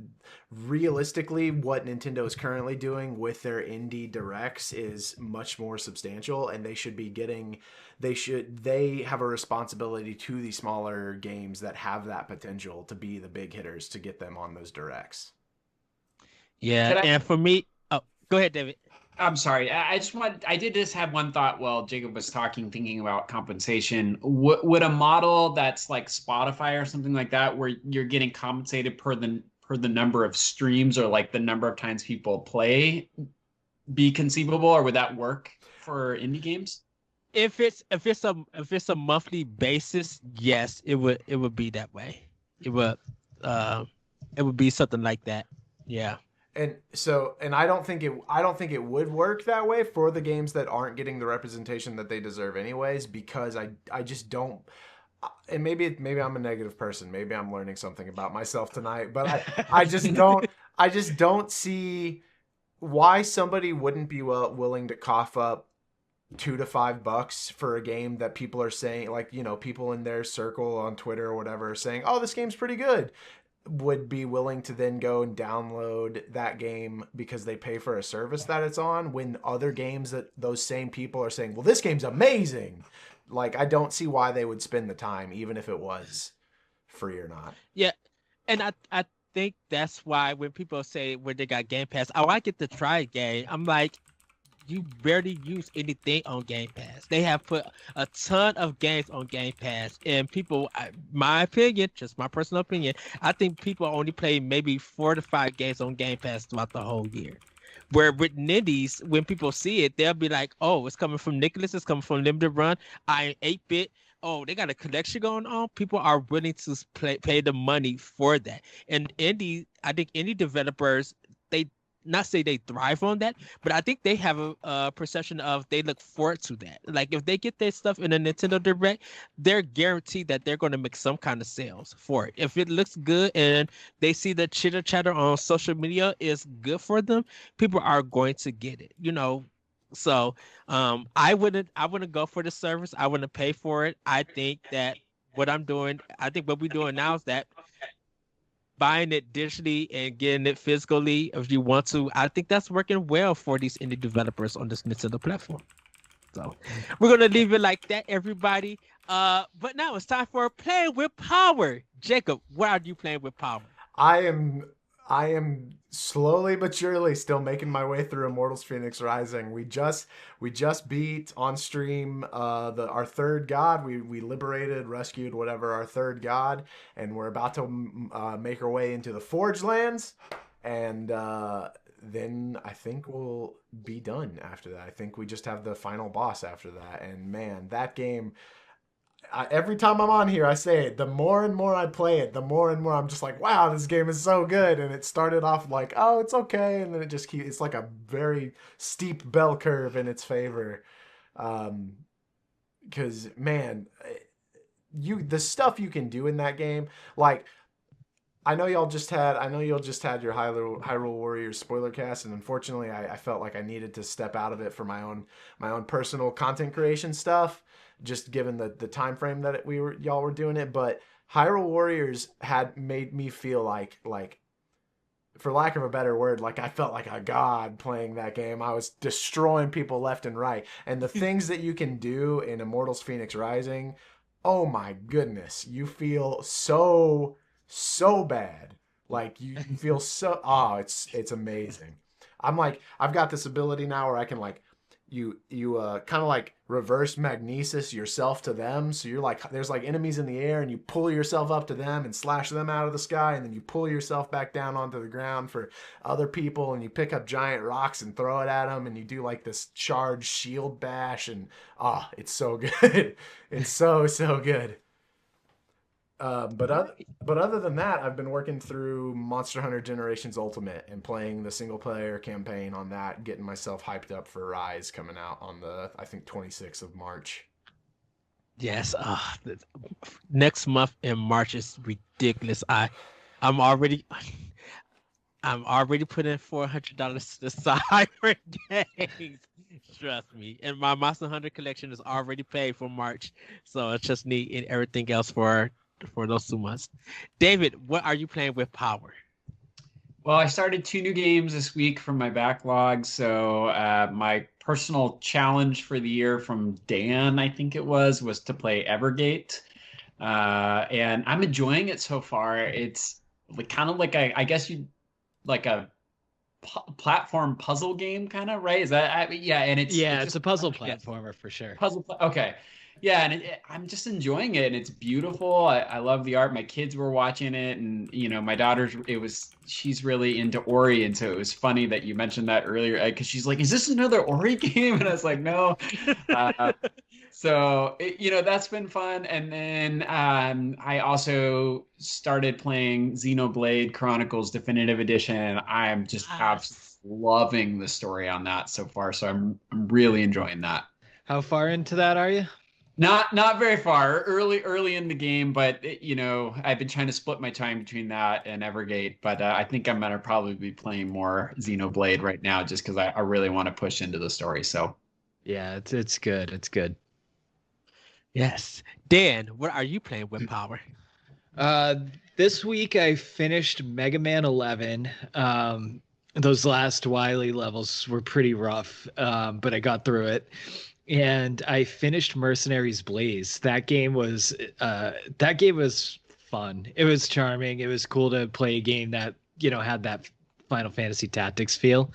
realistically, what Nintendo is currently doing with their indie directs is much more substantial, and they have a responsibility to the smaller games that have that potential to be the big hitters to get them on those directs. Yeah, and for me, oh, go ahead, David. I'm sorry. I did just have one thought while Jacob was talking, thinking about compensation. Would a model that's like Spotify or something like that, where you're getting compensated per the number of streams or like the number of times people play, be conceivable, or would that work for indie games? If it's a monthly basis, yes, it would be that way. It would be something like that. Yeah. And I don't think it would work that way for the games that aren't getting the representation that they deserve anyways, because I just don't. And maybe I'm a negative person. Maybe I'm learning something about myself tonight, but I just don't see why somebody wouldn't be willing to cough up $2 to $5 for a game that people are saying, like, you know, people in their circle on Twitter or whatever are saying, oh, this game's pretty good, would be willing to then go and download that game because they pay for a service that it's on, when other games that those same people are saying, well, this game's amazing. Like, I don't see why they would spend the time, even if it was free or not. Yeah. And I think that's why when people say when they got Game Pass, oh, I get to try a game, I'm like, you barely use anything on Game Pass. They have put a ton of games on Game Pass, and people, my opinion, just my personal opinion, I think people only play maybe 4 to 5 games on Game Pass throughout the whole year. Where with Nindies, when people see it, they'll be like, oh, it's coming from Nicholas, it's coming from Limited Run, I 8-bit. Oh, they got a collection going on. People are willing to pay the money for that. And I think indie developers, they not say they thrive on that, but I think they have a perception of they look forward to that. Like, if they get their stuff in a Nintendo Direct, they're guaranteed that they're going to make some kind of sales for it. If it looks good and they see the chitter chatter on social media is good for them, people are going to get it, you know. So I wouldn't go for the service. I wouldn't pay for it. I think what we're doing now is that buying it digitally and getting it physically if you want to, I think that's working well for these indie developers on this Nintendo platform. So we're gonna leave it like that, everybody. But now it's time for Playing with Power. Jacob, what are you playing with Power? I am slowly but surely still making my way through Immortals Fenyx Rising. We just beat on stream our third god. We liberated, rescued, whatever, our third god, and we're about to make our way into the Forge Lands, and then I think we'll be done after that. I think we just have the final boss after that, and man, that game. Every time I'm on here, I say it. The more and more I play it, the more and more I'm just like, wow, this game is so good. And it started off like, oh, it's okay. And then it just it's like a very steep bell curve in its favor. Because, man, the stuff you can do in that game, like, I know y'all just had your Hyrule Warriors spoiler cast, and unfortunately I felt like I needed to step out of it for my own personal content creation stuff, just given the time frame that y'all were doing it. But Hyrule Warriors had made me feel like, for lack of a better word, like I felt like a god playing that game. I was destroying people left and right, and the things that you can do in Immortals Fenyx Rising, oh my goodness, you feel so bad. Like you feel so, it's amazing. I'm like, I've got this ability now where I can like you kind of like reverse magnesis yourself to them. So you're like, there's like enemies in the air and you pull yourself up to them and slash them out of the sky, and then you pull yourself back down onto the ground for other people, and you pick up giant rocks and throw it at them, and you do like this charged shield bash, and it's so good. It's so good. But other than that, I've been working through Monster Hunter Generations Ultimate and playing the single player campaign on that, getting myself hyped up for Rise coming out on the, I think, 26th of March. Yes, next month in March is ridiculous. I'm already putting $400 to the side for games. Trust me. And my Monster Hunter collection is already paid for March, so it's just neat and everything else for for those 2 months. David, what are you playing with Power? Well, I started 2 new games this week from my backlog. So my personal challenge for the year from Dan, I think it was to play Evergate. And I'm enjoying it so far. It's like kind of like I guess you like a platform puzzle game, kind of, right? Is that yeah? And it's it's just a puzzle yes, platformer for sure. okay. Yeah, and I'm just enjoying it, and it's beautiful. I love the art. My kids were watching it, and my daughter's. She's really into Ori, and so it was funny that you mentioned that earlier, because she's like, "Is this another Ori game?" And I was like, "No." So that's been fun, and then I also started playing Xenoblade Chronicles Definitive Edition. I'm just absolutely loving the story on that so far. So I'm really enjoying that. How far into that are you? Not very far. Early in the game, but I've been trying to split my time between that and Evergate. But I think I'm gonna probably be playing more Xenoblade right now, just because I really want to push into the story. So yeah, it's good. It's good. Yes, Dan, what are you playing with Power? This week I finished Mega Man 11. Those last Wily levels were pretty rough, but I got through it. And I finished Mercenaries Blaze. That game was fun. It was charming. It was cool to play a game that had that Final Fantasy Tactics feel.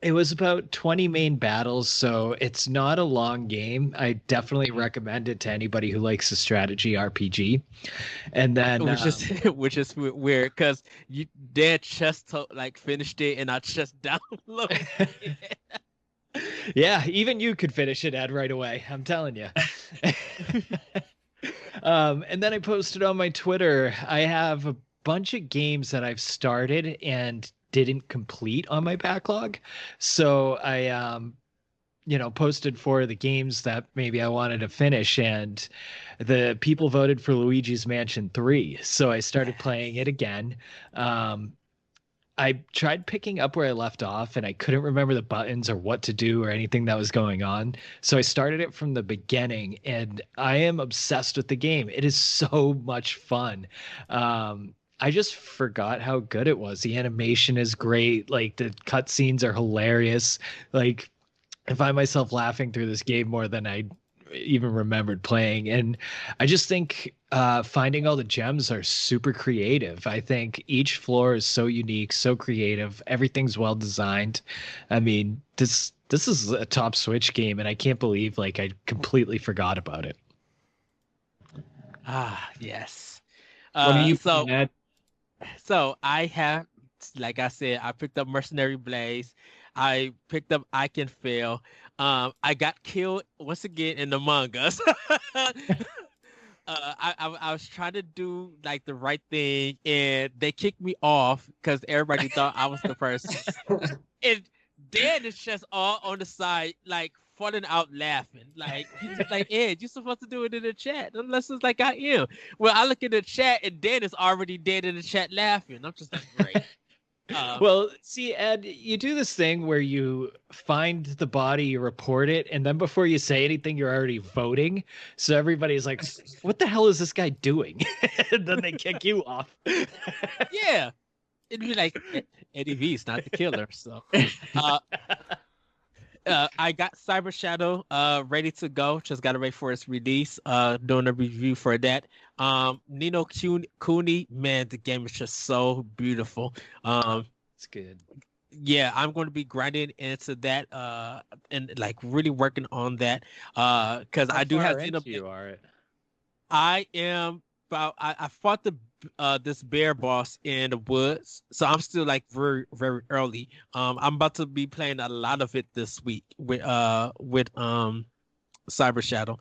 It was about 20 main battles, so it's not a long game. I definitely recommend it to anybody who likes a strategy RPG. And then which is weird because Dan just finished it and I just downloaded it. Yeah, even you could finish it, Ed, right away. I'm telling you. And then I posted on my Twitter, I have a bunch of games that I've started and didn't complete on my backlog. So I, posted for the games that maybe I wanted to finish, and the people voted for Luigi's Mansion 3. So I started playing it again. I tried picking up where I left off, and I couldn't remember the buttons or what to do or anything that was going on. So I started it from the beginning, and I am obsessed with the game. It is so much fun. I just forgot how good it was. The animation is great. Like, the cutscenes are hilarious. Like, I find myself laughing through this game more than I even remembered playing. And I just think finding all the gems are super creative. I think each floor is so unique, so creative. Everything's well designed. I mean, this is a top Switch game, and I can't believe I completely forgot about it. Yes. What are you playing, Ed? So I have, like I said, I picked up Mercenary Blaze. I picked up I Can Fail. I got killed once again in Among Us. I was trying to do the right thing, and they kicked me off because everybody thought I was the person. And Dan is just all on the side, falling out laughing. He's just like, Ed, you're supposed to do it in the chat. Unless it's like I am. Well, I look in the chat, and Dan is already dead in the chat laughing. I'm just like, great. Well, see, Ed, you do this thing where you find the body, you report it, and then before you say anything, you're already voting. So everybody's like, what the hell is this guy doing? And then they kick you off. Yeah. It'd be like, Eddie V's not the killer. So I got Cyber Shadow ready to go. Just got to wait for its release. Doing a review for that. Nino Kuni, man, the game is just so beautiful. It's good. Yeah, I'm going to be grinding into that and really working on that because I do have Xenoblade. I am about I fought this bear boss in the woods, so I'm still very very early. I'm about to be playing a lot of it this week with Cyber Shadow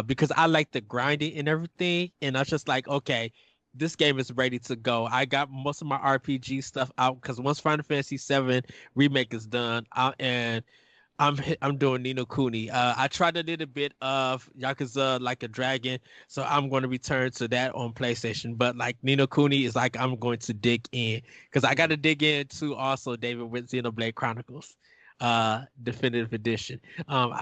because I like the grinding and everything, and I was just like, okay, this game is ready to go. I got most of my RPG stuff out because once Final Fantasy VII Remake is done, and I'm doing Nino Kuni. I tried a little bit of Yakuza Like a Dragon, so I'm going to return to that on PlayStation. But Nino Kuni is I'm going to dig in because I got to dig in too. Also, David, with Xenoblade Chronicles, Definitive Edition.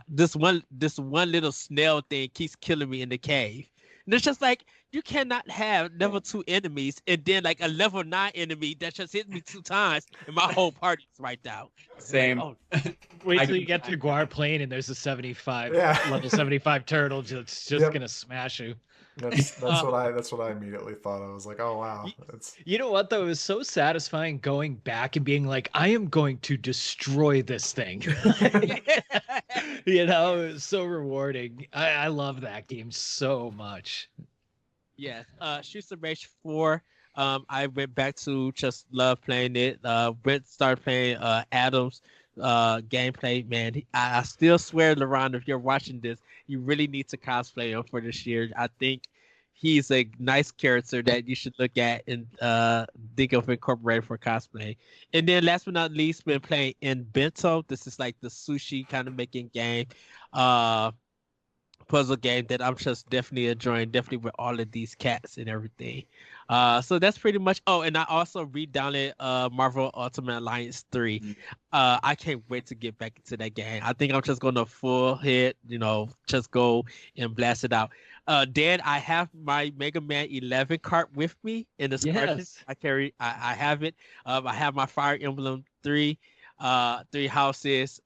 This one little snail thing keeps killing me in the cave. And it's just like you cannot have level 2 enemies and then like a level 9 enemy that just hit me 2 times and my whole party's wiped out. Same. Like, oh, Wait till you get to Guar Plain and there's a 75 level 75 turtle just gonna smash you. That's what I immediately thought. I was like, oh wow. You know what though? It was so satisfying going back and being like, I am going to destroy this thing. You know, it was so rewarding. I love that game so much. Yeah. Streets of Rage 4. I went back to just love playing it. Started playing Adam's gameplay. Man, I still swear, LaRon, if you're watching this, you really need to cosplay him for this year. I think he's a nice character that you should look at and think of incorporating for cosplay. And then last but not least, been playing in Bento. This is like the sushi kind of making game. Puzzle game that I'm just definitely enjoying, definitely with all of these cats and everything. So that's pretty much. Oh, and I also re-downloaded Marvel Ultimate Alliance 3. I can't wait to get back into that game. I think I'm just gonna full hit, just go and blast it out. Dan, I have my Mega Man 11 cart with me in this cartridge. I have it. I have my Fire Emblem 3 houses.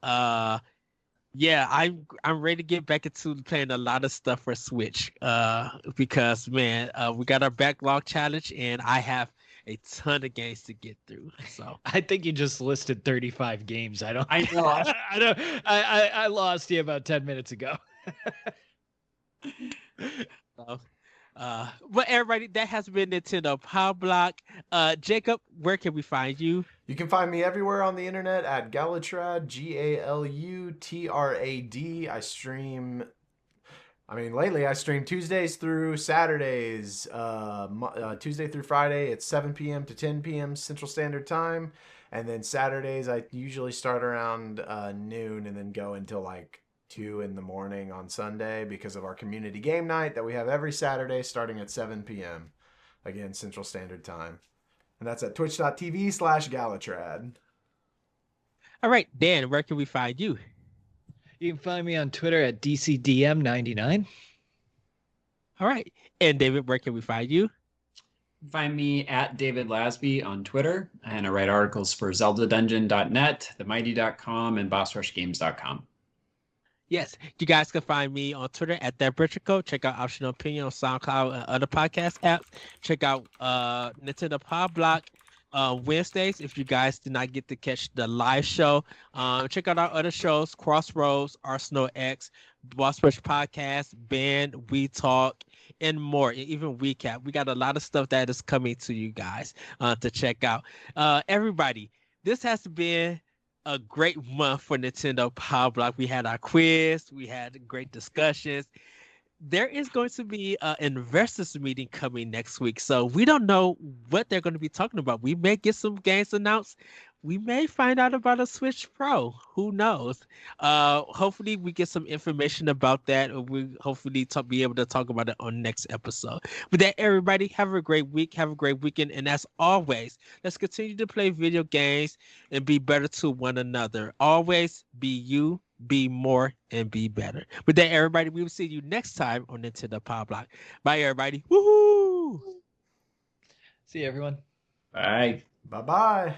Yeah, I'm ready to get back into playing a lot of stuff for Switch. Because man, we got our backlog challenge, and I have a ton of games to get through. So I think you just listed 35 games. I know. I lost you about 10 minutes ago. So, but everybody, that has been Nintendo Pow Block. Jacob, where can we find you? You can find me everywhere on the internet at Galutrad, Galutrad. Lately I stream Tuesdays through Saturdays, Tuesday through Friday at 7 p.m. to 10 p.m. Central Standard Time. And then Saturdays I usually start around noon and then go until like 2 in the morning on Sunday because of our community game night that we have every Saturday starting at 7 p.m. Again, Central Standard Time. And that's at twitch.tv/Galutrad. All right, Dan, where can we find you? You can find me on Twitter at DCDM99. All right. And David, where can we find you? Find me at David Lasby on Twitter, and I write articles for ZeldaDungeon.net, TheMighty.com, and BossRushGames.com. Yes, you guys can find me on Twitter at ThatButcherCo. Check out Optional Opinion on SoundCloud and other podcast apps. Check out Nintendo Pow Block Wednesdays if you guys did not get to catch the live show. Check out our other shows, Crossroads, Arsenal X, Boss Rush Podcast, Band, We Talk, and more, and even Recap. We got a lot of stuff that is coming to you guys to check out. Everybody, this has been a great month for Nintendo Pow Block. We had our quiz, we had great discussions. There is going to be an investors meeting coming next week, so we don't know what they're going to be talking about. We may get some games announced. We may find out about a Switch Pro. Who knows? Hopefully, we get some information about that. Or we hopefully be able to talk about it on next episode. With that, everybody, have a great week. Have a great weekend. And as always, let's continue to play video games and be better to one another. Always be you, be more, and be better. With that, everybody, we will see you next time on Nintendo Power Block. Bye, everybody. Woohoo! See you, everyone. Bye. Bye-bye.